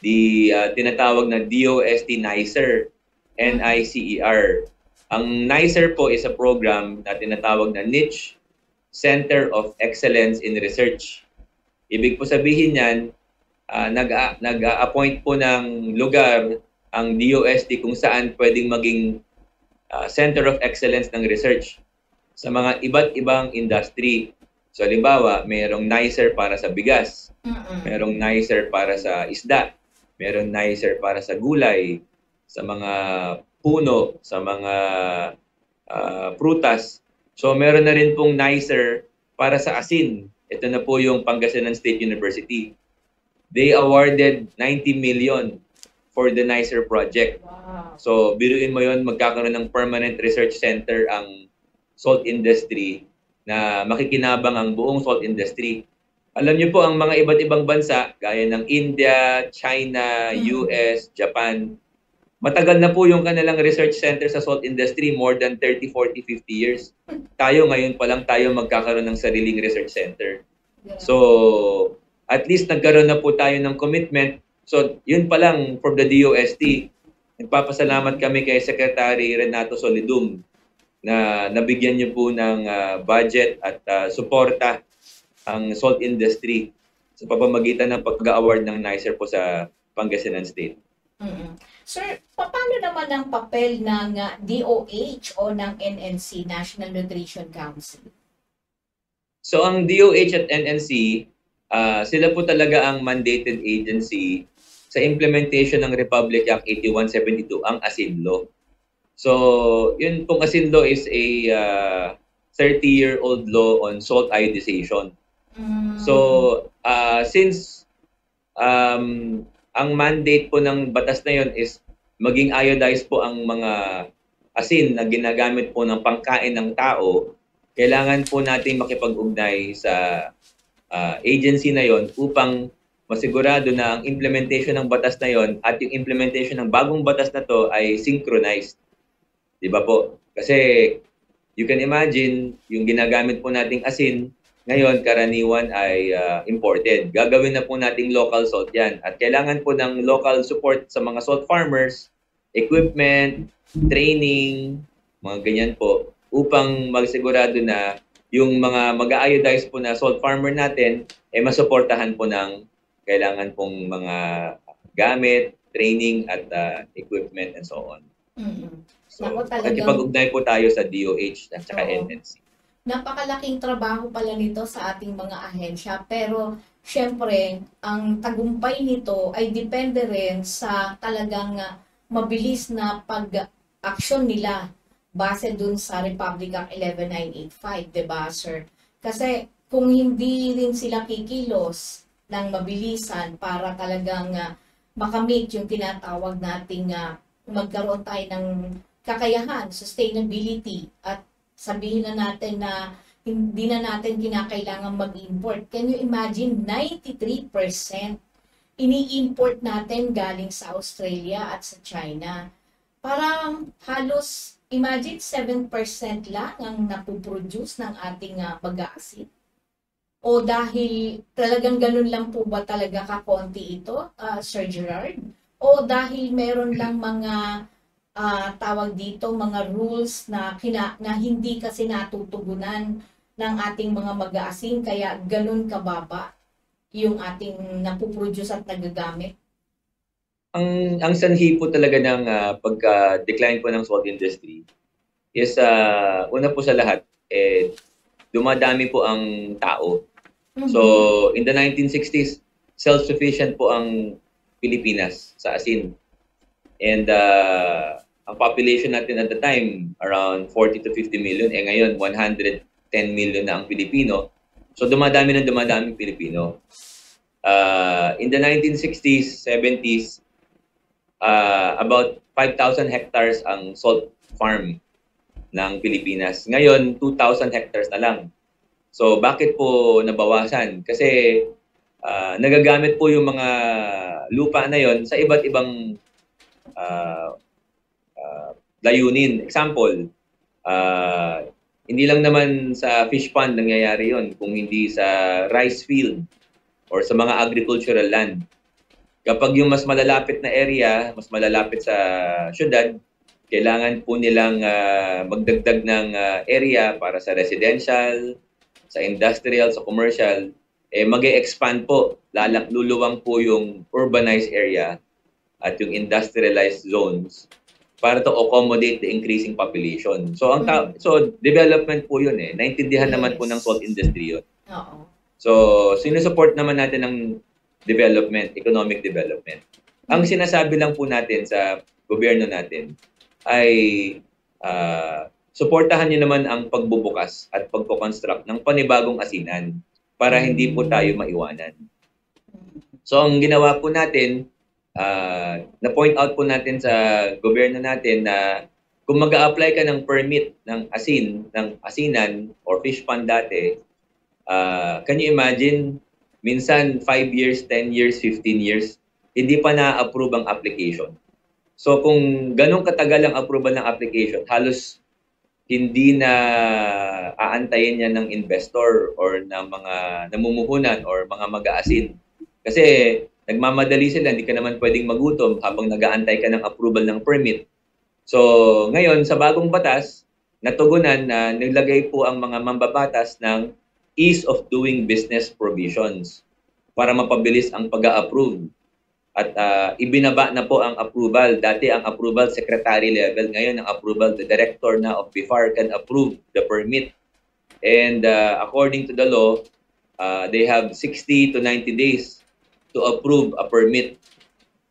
the tinatawag na DOST NICER, NICER. Ang NICER po is a program na tinatawag na Niche Center of Excellence in Research. Ibig po sabihin niyan, nag-appoint po ng lugar ang DOST kung saan pwedeng maging Center of Excellence ng research sa mga iba't ibang industry. So halimbawa, mayroong NICER para sa bigas, mayroong NICER para sa isda, mayroong NICER para sa gulay, sa mga puno, sa mga prutas. So meron na rin pong NICER para sa asin. Ito na po yung Pangasinan State University. They awarded 90 million for the NICER project. Wow. So biruin mo yun, magkakaroon ng permanent research center ang salt industry na makikinabang ang buong salt industry. Alam niyo po, ang mga iba't ibang bansa, gaya ng India, China, US, Japan, matagal na po yung kanilang research center sa salt industry, more than 30, 40, 50 years. Tayo ngayon pa lang tayo magkakaroon ng sariling research center. So, at least nagkaroon na po tayo ng commitment. So, yun pa lang from the DOST. Nagpapasalamat kami kay Secretary Renato Solidum na nabigyan niyo po ng budget at suporta ang salt industry sa pamamagitan ng pag-award ng NICER po sa Pangasinan State. Sir, paano naman ang papel ng DOH o ng NNC, National Nutrition Council? So ang DOH at NNC, sila po talaga ang mandated agency sa implementation ng Republic Act 8172, ang ASIN Law. So yun pong ASIN Law is a 30-year-old law on salt iodization. So since ang mandate po ng batas na yon is maging iodized po ang mga asin na ginagamit po ng pangkain ng tao, kailangan po natin makipag-ugnay sa agency na yon upang masigurado na ang implementation ng batas na yon at yung implementation ng bagong batas na to ay synchronized. Di ba po? Kasi you can imagine yung ginagamit po nating asin ngayon, karaniwan ay imported. Gagawin na po nating local salt yan. At kailangan po ng local support sa mga salt farmers, equipment, training, mga ganyan po, upang magsigurado na yung mga mag-iodize po na salt farmer natin ay masuportahan po ng kailangan pong mga gamit, training, at equipment, and so on. So, nagkipag-ugnay po tayo sa DOH at saka NNC. napakalaking trabaho pala nito sa ating mga ahensya. Pero syempre, ang tagumpay nito ay depende rin sa talagang mabilis na pag-aksyon nila base dun sa Republic Act 11985, 'di ba, sir? Kasi kung hindi rin sila kikilos ng mabilisan para talagang makamit yung tinatawag nating magkaroon tayo ng kakayahan, sustainability, at sabihin na natin na hindi na natin kinakailangan mag-import. Can you imagine, 93% ini-import natin galing sa Australia at sa China. Parang halos, imagine, 7% lang ang napuproduce ng ating mag-aasin. O dahil talagang ganun lang po ba talaga kakonti ito, Sir Gerard? O dahil meron lang mga tawag dito, mga rules na hindi kasi natutugunan ng ating mga mag-aasin, kaya ganun kababa yung ating napuproduce at nagagamit? Ang sanhi po talaga ng pagka-decline po ng salt industry is una po sa lahat, dumadami po ang tao. So, in the 1960s, self-sufficient po ang Pilipinas sa asin. And ang population natin at the time, around 40 to 50 million. Ngayon, 110 million na ang Pilipino. So, dumadami Pilipino. In the 1960s, 70s, about 5,000 hectares ang salt farm ng Pilipinas. Ngayon, 2,000 hectares na lang. So, bakit po nabawasan? Kasi nagagamit po yung mga lupa na yon sa iba't ibang layunin. Example, hindi lang naman sa fish pond nangyayari yon, kung hindi sa rice field or sa mga agricultural land. Kapag yung mas malalapit na area, mas malalapit sa syudad, kailangan po nilang magdagdag ng area para sa residential, sa industrial, sa commercial, mag-e-expand po, luluwang po yung urbanized area at yung industrialized zones para to accommodate the increasing population. So so development po yun Naintindihan naman po ng salt industry yun. So sinusupport naman natin ng development, economic development. Ang sinasabi lang po natin sa gobyerno natin ay suportahan niyo naman ang pagbubukas at pagko-construct ng panibagong asinan para hindi po tayo maiwanan. So ang ginawa po natin, na-point out po natin sa gobyerno natin na kung mag-a-apply ka ng permit ng asinan or fish pond dati, can you imagine, minsan 5 years, 10 years, 15 years, hindi pa na-approve ang application. So kung ganun katagal ang approval ng application, halos hindi na aantayin niya ng investor or ng mga namumuhunan or mga mag-aasin. Kasi nagmamadali sila, hindi ka naman pwedeng magutom habang nag-aantay ka ng approval ng permit. So ngayon, sa bagong batas, natugunan na nilagay po ang mga mambabatas ng ease of doing business provisions para mapabilis ang pag-a-approve. At ibinaba na po ang approval. Dati ang approval secretary level, ngayon ang approval the director na of BIFAR can approve the permit. And according to the law, they have 60 to 90 days to approve a permit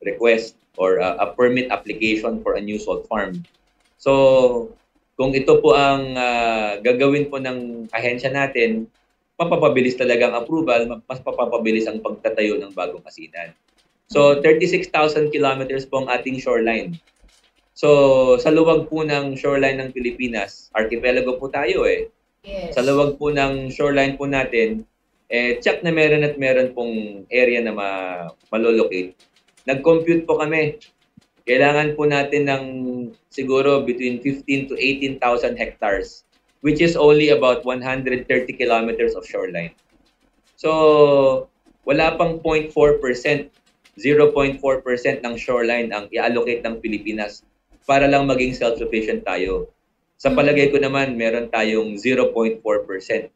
request or a permit application for a new salt farm. So kung ito po ang gagawin po ng ahensya natin, mapapabilis talaga ang approval, mas papapabilis ang pagtatayo ng bagong asinan. So 36,000 kilometers po ang ating shoreline. So sa luwag po ng shoreline ng Pilipinas, archipelago po tayo Yes. Sa luwag po ng shoreline po natin, check na meron at meron pong area na malolocate. Nag-compute po kami. Kailangan po natin ng siguro between 15 to 18,000 hectares, which is only about 130 kilometers of shoreline. So wala pang 0.4%, 0.4% ng shoreline ang i-allocate ng Pilipinas para lang maging self-sufficient tayo. Sa palagay ko naman, meron tayong 0.4%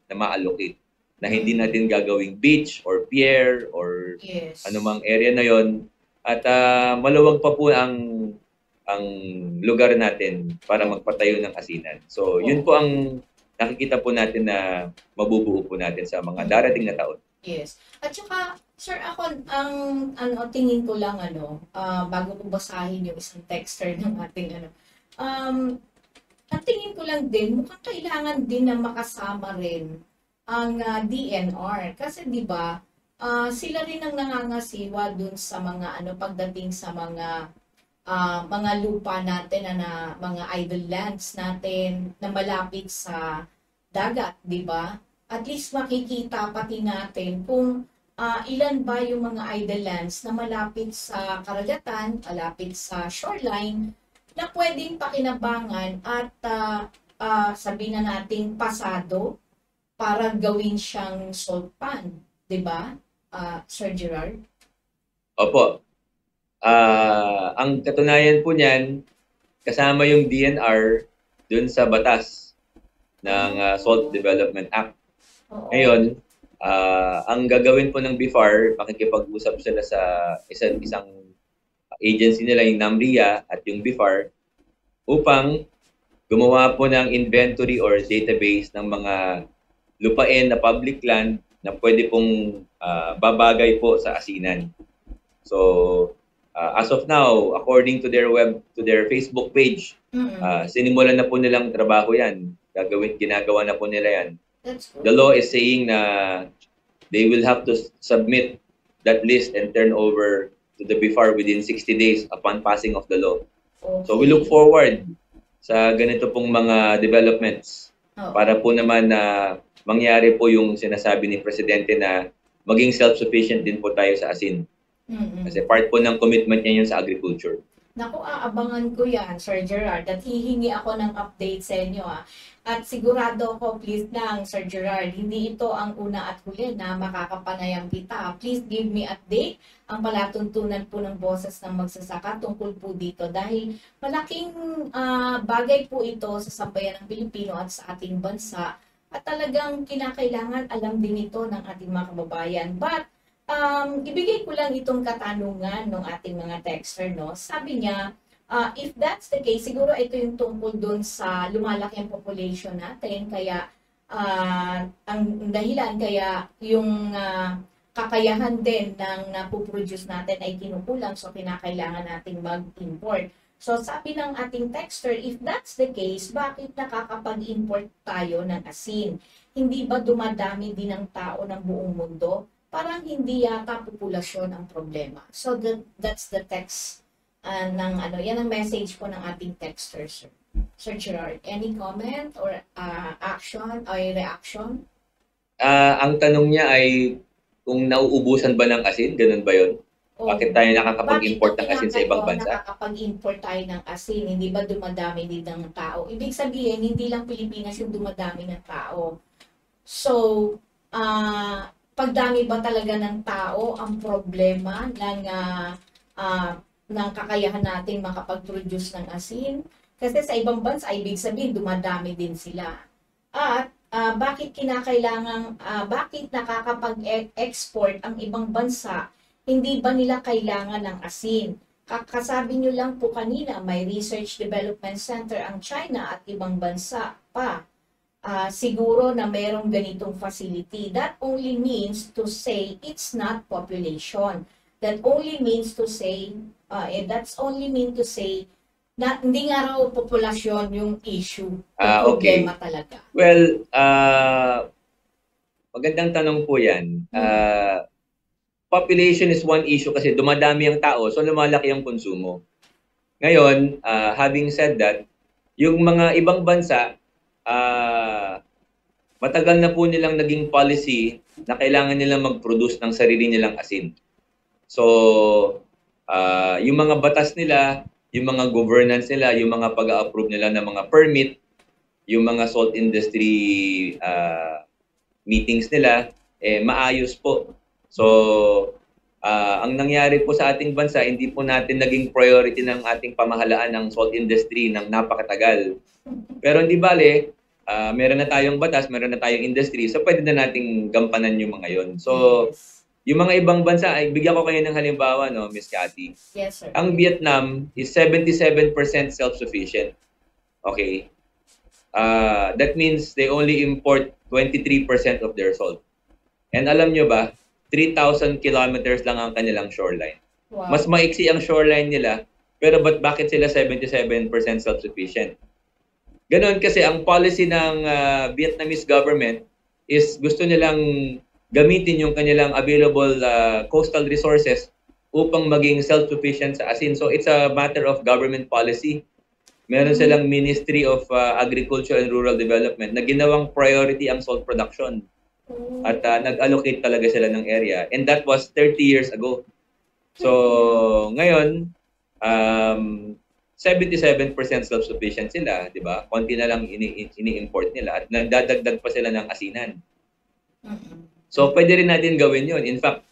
na ma-allocate na hindi natin gagawing beach or pier or anumang area na yon. At maluwag pa po ang lugar natin para magpatayo ng asinan. So yun po ang nakikita po natin na mabubuo po natin sa mga darating na taon. Yes. At saka, sir, ako, tingin ko lang, bago ko basahin yung isang texter ng ating, ang tingin ko lang din, mukhang kailangan din na makasama rin ang DNR. Kasi, di ba, sila rin ang nangangasiwa dun sa mga, pagdating sa mga lupa natin na mga idle lands natin na malapit sa dagat, di ba? At least makikita pati natin kung ilan ba yung mga idle lands na malapit sa karagatan, malapit sa shoreline, na pwedeng pakinabangan at sabihin na nating pasado para gawin siyang salt pan, di ba, Sir Gerard? Opo. Ang katunayan po niyan, kasama yung DNR dun sa batas ng Salt Development Act. Oo. Ngayon, ang gagawin po ng BIFAR, makikipag-usap sila sa isang agency nila, yung NAMRIA at yung BIFAR, upang gumawa po ng inventory or database ng mga lupain na public land na pwede pong babagay po sa asinan. So, as of now, according to their Facebook page, sinimulan na po nilang trabaho yan. Ginagawa na po nila yan. The law is saying na they will have to submit that list and turn over to the BIFAR within 60 days upon passing of the law. Okay. So we look forward sa ganito pong mga developments para po naman na mangyari po yung sinasabi ni Presidente na maging self-sufficient din po tayo sa asin. Kasi part po ng commitment niya yun sa agriculture. Naku, aabangan ko yan, Sir Gerard, at hihingi ako ng update sa inyo. At sigurado ko, please lang, Sir Gerard, hindi ito ang una at huli na makakapanayam kita. Please give me update ang palatuntunan po ng boses ng magsasaka tungkol po dito. Dahil malaking bagay po ito sa sambayan ng Pilipino at sa ating bansa. At talagang kinakailangan alam din ito ng ating mga kababayan. But, ibigay ko lang itong katanungan ng ating mga texter, no? Sabi niya, if that's the case, siguro ito yung tungkol dun sa lumalaki ang population natin, kaya ang dahilan, kaya yung kakayahan din ng napuproduce natin ay kinukulang, so kinakailangan nating mag-import. So sabi ng ating texter, if that's the case, bakit nakakapag-import tayo ng asin? Hindi ba dumadami din ang tao ng buong mundo? Parang hindi yata populasyon ang problema. So that's the text yan ang message po ng ating texter, sir. Sir Gerard, any comment or action or reaction? Ang tanong niya ay kung nauubusan ba ng asin, ganun ba yun? Bakit tayo nakakapag-import ng asin sa ibang bansa? Nakakapag-import tayo ng asin, hindi ba dumadami din ng tao? Ibig sabihin, hindi lang Pilipinas yung dumadami ng tao. So, pagdami ba talaga ng tao ang problema ng kakayahan natin makapag-produce ng asin? Kasi sa ibang bansa, ibig sabihin, dumadami din sila. At bakit bakit nakakapag-export ang ibang bansa? Hindi ba nila kailangan ng asin? Kasabi nyo lang po kanina, may Research Development Center ang China at ibang bansa pa. Siguro na merong ganitong facility. That only means to say it's not population. That only means to say, na hindi nga raw populasyon yung issue. Yung problema talaga. Well, magandang tanong po yan. Population is one issue kasi dumadami ang tao, so lumalaki ang konsumo. Ngayon, having said that, yung mga ibang bansa, matagal na po nilang naging policy na kailangan nilang mag-produce ng sarili nilang asin. So, yung mga batas nila, yung mga governance nila, yung mga pag-approve nila ng mga permit, yung mga salt industry meetings nila, maayos po. So, ang nangyari po sa ating bansa, hindi po natin naging priority ng ating pamahalaan ng salt industry ng napakatagal. Pero hindi bale, meron na tayong batas, meron na tayong industry, so pwede na nating gampanan yung mga yon. So, yung mga ibang bansa, ay bigyan ko kayo ng halimbawa, no, Miss Cathy. Yes, sir. Ang Vietnam is 77% self-sufficient. Okay? that means they only import 23% of their salt. And alam nyo ba, 3,000 kilometers lang ang kanilang shoreline. Wow. Mas maiksi ang shoreline nila, pero bakit sila 77% self-sufficient? Ganon kasi ang policy ng Vietnamese government is gusto nilang gamitin yung kanilang available coastal resources upang maging self-sufficient sa asin. So it's a matter of government policy. Meron silang Ministry of Agriculture and Rural Development na ginawang priority ang salt production. At nag-allocate talaga sila ng area. And that was 30 years ago. So ngayon, 77% self-sufficient sila, di ba? Konti na lang ini-import nila at nagdadagdag pa sila ng asinan. So pwede rin natin gawin yun. In fact,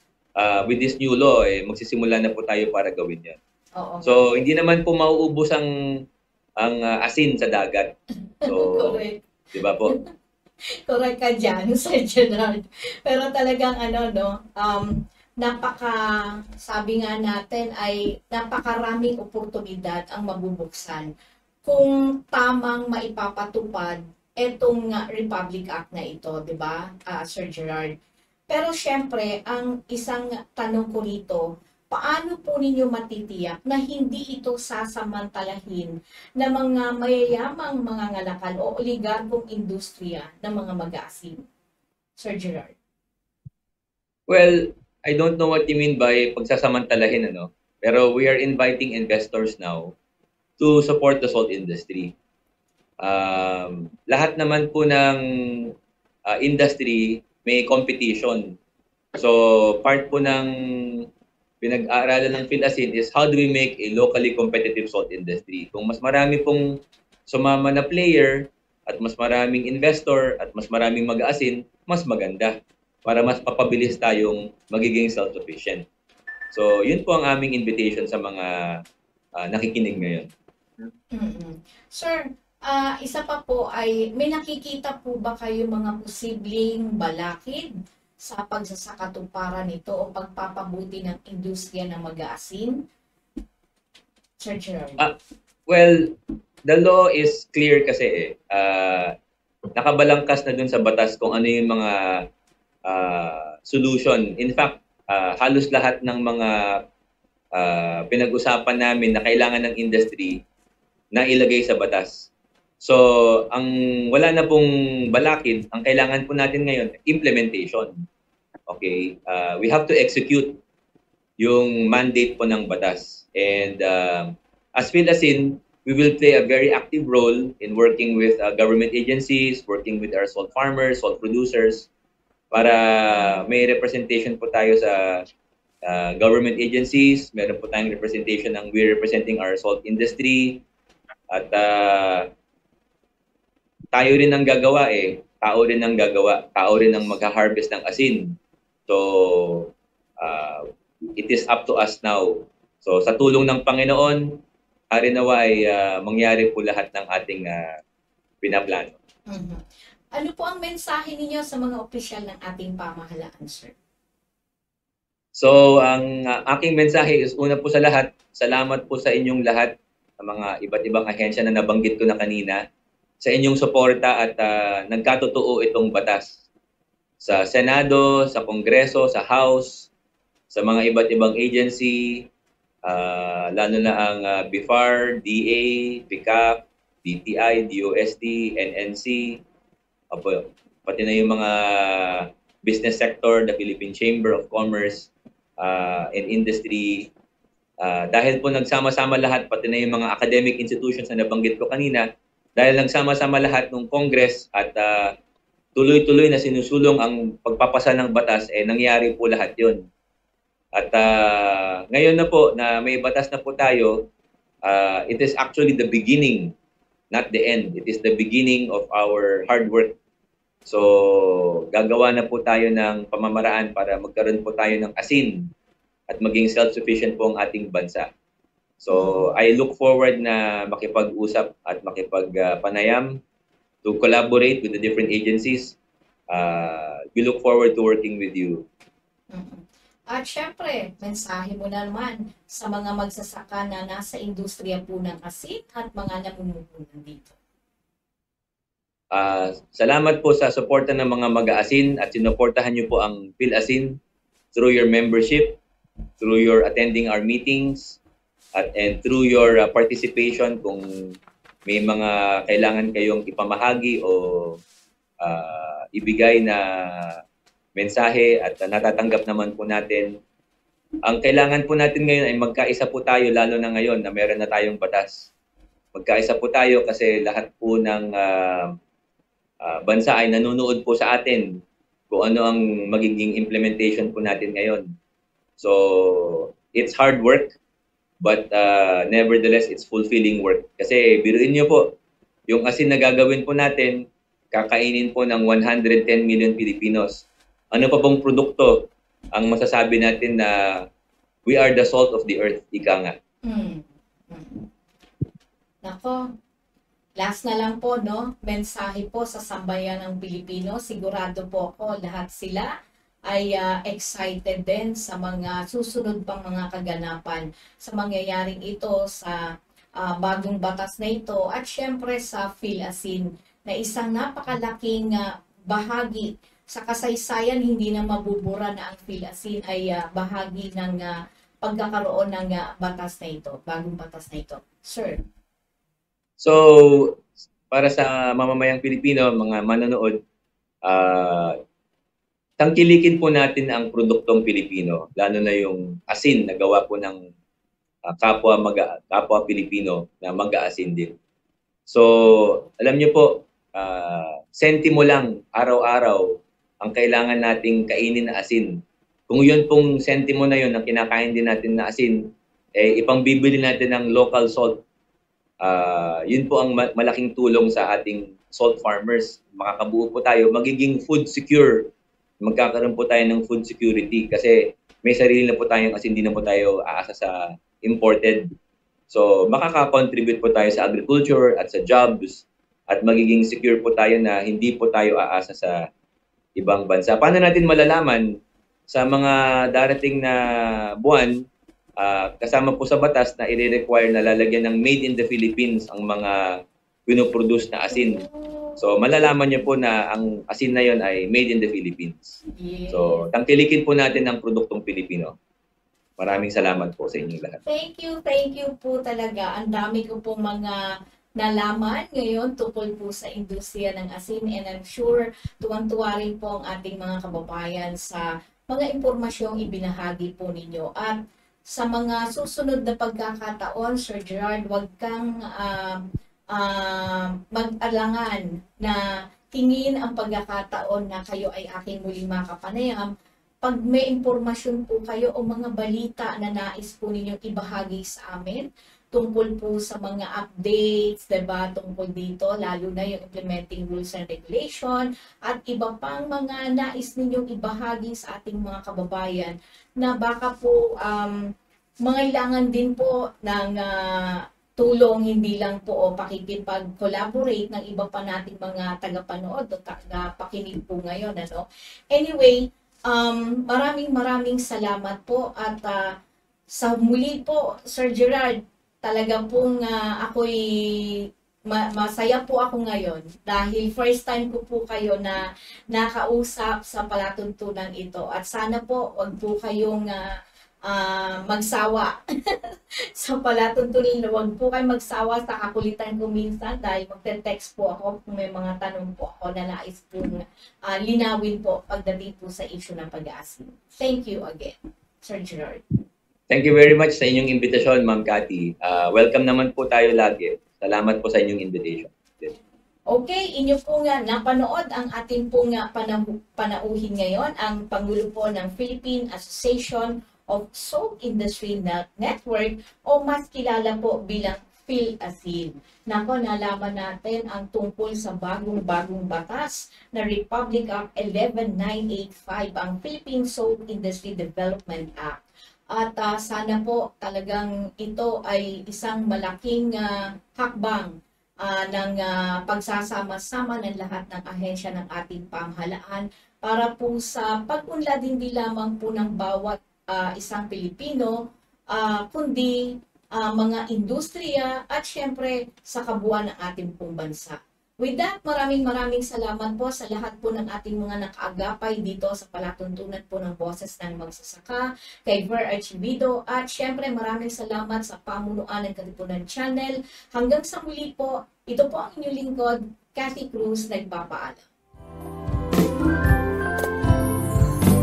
with this new law, magsisimula na po tayo para gawin yan. So hindi naman po mauubos ang asin sa dagat. So, di ba po? Correct ka dyan, Sir Gerald. Pero talagang sabi nga natin ay napakaraming oportunidad ang mabubuksan kung tamang maipapatupad etong Republic Act na ito, di ba, Sir Gerald? Pero syempre, ang isang tanong ko rito, paano po ninyo matitiyak na hindi ito sasamantalahin ng mga mayayamang mga ngalakal o oligarkong industriya ng mga mag-aasin? Sir Gerald. Well, I don't know what you mean by pagsasamantalahin, pero we are inviting investors now to support the salt industry. Lahat naman po ng industry may competition. So, part po ng pinag-aaralan ng PhilAsin is how do we make a locally competitive salt industry? Kung mas marami pong sumama na player at mas maraming investor at mas maraming mag-aasin, mas maganda para mas papabilis tayong magiging self-sufficient. So, yun po ang aming invitation sa mga nakikinig ngayon. Sir, isa pa po ay may nakikita po ba kayo mga posibleng balakid sa pagsasakatuparan nito o pagpapabuti ng industriya ng mag-aasin? Sir Gerald. Well, the law is clear kasi nakabalangkas na dun sa batas kung ano yung mga solution. In fact, halos lahat ng mga pinag-usapan namin na kailangan ng industry na ilagay sa batas. So, ang wala na pong balakid, ang kailangan po natin ngayon, implementation. Okay? We have to execute yung mandate po ng batas. And as PhilAsin, we will play a very active role in working with government agencies, working with our salt farmers, salt producers, para may representation po tayo sa government agencies. Meron po tayong representation ng we're representing our salt industry. At tayo rin ang gagawa tao rin ang gagawa, tao rin ang magha-harvest ng asin. So, it is up to us now. So, sa tulong ng Panginoon, harinawa ay mangyari po lahat ng ating pinaplano. Ano po ang mensahe ninyo sa mga opisyal ng ating pamahalaan, sir? So, ang aking mensahe is una po sa lahat, salamat po sa inyong lahat, sa mga iba't ibang ahensya na nabanggit ko na kanina, sa inyong suporta at nagkatotoo itong batas. Sa Senado, sa Kongreso, sa House, sa mga iba't ibang agency, lalo na ang BIFAR, DA, PICAP, DTI, DOST, NNC, pati na yung mga business sector, the Philippine Chamber of Commerce and Industry. Dahil po nagsama-sama lahat, pati na yung mga academic institutions na nabanggit ko kanina, dahil nagsama-sama lahat ng Congress at tuloy-tuloy na sinusulong ang pagpapasa ng batas, nangyari po lahat yun. At ngayon na po na may batas na po tayo, it is actually the beginning, not the end. It is the beginning of our hard work. So, gagawa na po tayo ng pamamaraan para magkaroon po tayo ng asin at maging self-sufficient po ang ating bansa. So, I look forward na makipag-usap at makipag-panayam to collaborate with the different agencies. We look forward to working with you. At syempre, mensahe mo naman sa mga magsasaka na nasa industriya po ng asin at mga namumuhunan dito. Salamat po sa suporta ng mga mag-aasin at sinuportahan niyo po ang PhilAsin through your membership, through your attending our meetings, and through your participation kung may mga kailangan kayong ipamahagi o ibigay na mensahe at natatanggap naman po natin. Ang kailangan po natin ngayon ay magkaisa po tayo, lalo na ngayon na meron na tayong batas. Magkaisa po tayo kasi lahat po ng bansa ay nanonood po sa atin kung ano ang magiging implementation po natin ngayon. So, it's hard work, but nevertheless, it's fulfilling work. Kasi biruin niyo po, yung asin na gagawin po natin, kakainin po ng 110 million Filipinos. Ano pa bang produkto ang masasabi natin na we are the salt of the earth, ika nga? Nako, last na lang po, no? Mensahe po sa sambayan ng Pilipino. Sigurado po ako lahat sila ay excited din sa mga susunod pang mga kaganapan sa mangyayaring ito sa bagong batas na ito at syempre sa PhilAsin na isang napakalaking bahagi sa kasaysayan. Hindi na mabubura na ang PhilAsin ay bahagi ng pagkakaroon ng batas na ito, bagong batas na ito. Sir. So, para sa mamamayang Pilipino, mga manonood, tangkilikin po natin ang produktong Pilipino, lalo na yung asin na gawa po ng kapwa Pilipino na mag-aasin din. So, alam niyo po, sentimo lang araw-araw ang kailangan nating kainin na asin. Kung yun pong sentimo na yun ang kinakain din natin na asin, ipangbibili natin ng local salt. Yun po ang malaking tulong sa ating salt farmers. Makakabuo po tayo, magiging food secure. Magkakaroon po tayo ng food security kasi may sarili na po tayong asin, hindi na po tayo aasa sa imported. So makaka-contribute po tayo sa agriculture at sa jobs at magiging secure po tayo na hindi po tayo aasa sa ibang bansa. Paano natin malalaman sa mga darating na buwan? Kasama po sa batas na i-require na lalagyan ng made in the Philippines ang mga pinoproduce na asin. So malalaman niyo po na ang asin na yon ay made in the Philippines. Yes. So tangkilikin po natin ang produktong Pilipino. Maraming salamat po sa inyong lahat. Thank you po talaga. Ang dami ko po mga nalaman ngayon tungkol po sa industriya ng asin and I'm sure tuwang-tuwa rin po ang ating mga kababayan sa mga impormasyong ibinahagi po ninyo. At sa mga susunod na pagkakataon, Sir Gerard, huwag kang mag-alangan na tingin ang pagkakataon na kayo ay aking muling makapanayam. Pag may impormasyon po kayo o mga balita na nais po ninyong ibahagi sa amin, tungkol po sa mga updates, diba, tungkol dito, lalo na yung implementing rules and regulation, at iba pang mga nais ninyong ibahagi sa ating mga kababayan na baka po mangailangan din po ng tulong, hindi lang po o pakikipag-collaborate ng iba pa nating mga tagapanood o tagapakinig po ngayon. Ano? Anyway, maraming salamat po at sa muli po, Sir Gerard, talaga pong ako'y masaya po ako ngayon dahil first time ko po kayo na nakausap sa palatuntunan ito at sana po wag po kayong magsawa sa palatuntunan, wag po kayong magsawa sa kakulitan ko minsan dahil magte-text po ako kung may mga tanong po ako na nais pong linawin po pagdating po sa issue ng pag-aasin. Thank you again, Sir Gerard. Thank you very much sa inyong invitation, Ma'am Cathy. Welcome naman po tayo lagi. Salamat po sa inyong invitation. Okay, inyo po nga napanood ang ating po nga panauhin ngayon, ang Pangulo po ng Philippine Association of Salt Industry Network o mas kilala po bilang PhilAsin. Nako, nalaman natin ang tungkol sa bagong batas na Republic Act 11985, ang Philippine Salt Industry Development Act. At sana po talagang ito ay isang malaking hakbang ng pagsasama-sama ng lahat ng ahensya ng ating pamahalaan para po sa pag-unlad hindi lamang po ng bawat isang Pilipino, kundi mga industriya at syempre sa kabuuan ng ating pong bansa. With that, maraming salamat po sa lahat po ng ating mga nakaagapay dito sa palatuntunan po ng Boses ng Magsasaka, kay Ver Archibido, at syempre maraming salamat sa pamunuan ng Katipunan Channel. Hanggang sa muli po, ito po ang inyong lingkod, Cathy Cruz, nagpapaalam.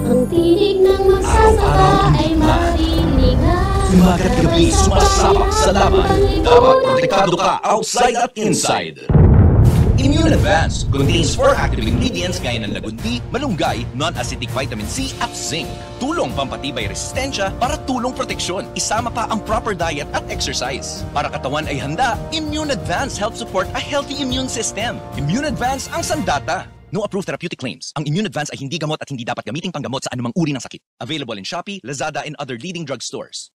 Ang tinig ng magsasaka ay maririnig na. Umagat gabi, sumasabak sa laban. Dapat protektado ka outside at inside. Immune Advance contains 4 active ingredients gaya ng lagundi, malunggay, non-acidic vitamin C at zinc. Tulong pampatibay resistensya para tulong proteksyon. Isama pa ang proper diet at exercise. Para katawan ay handa, Immune Advance helps support a healthy immune system. Immune Advance ang sandata. No approved therapeutic claims. Ang Immune Advance ay hindi gamot at hindi dapat gamiting panggamot sa anumang uri ng sakit. Available in Shopee, Lazada, and other leading drugstores.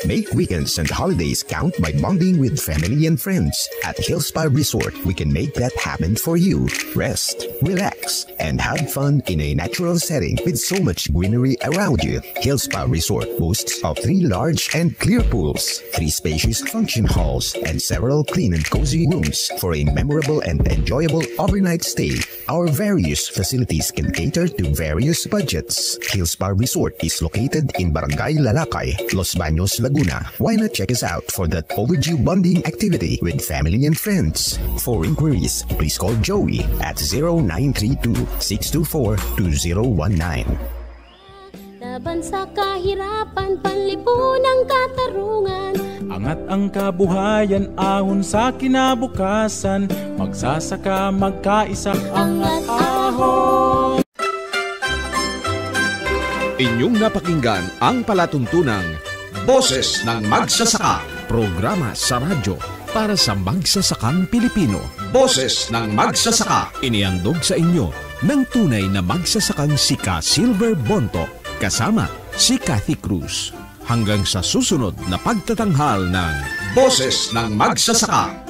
Make weekends and holidays count by bonding with family and friends. At Hillspa Resort, we can make that happen for you. Rest, relax, and have fun in a natural setting with so much greenery around you. Hillspa Resort boasts of 3 large and clear pools, 3 spacious function halls, and several clean and cozy rooms for a memorable and enjoyable overnight stay. Our various facilities can cater to various budgets. Hillspa Resort is located in Barangay Lalakay, Los Baños, Laguna. Why not check us out for that overdue bonding activity with family and friends? For inquiries, please call Joey at 0932-624-2019. Laban sa kahirapan, panlipunang katarungan. Angat ang kabuhayan, ahon sa kinabukasan. Magsasaka, magkaisa, angat ahon. Inyong napakinggan ang palatuntunang Boses ng Magsasaka, programa sa radyo para sa magsasakang Pilipino. Boses ng Magsasaka, inihandog sa inyo ng tunay na magsasakang si Ka Silver Bonto, kasama si Cathy Cruz. Hanggang sa susunod na pagtatanghal ng Boses ng Magsasaka.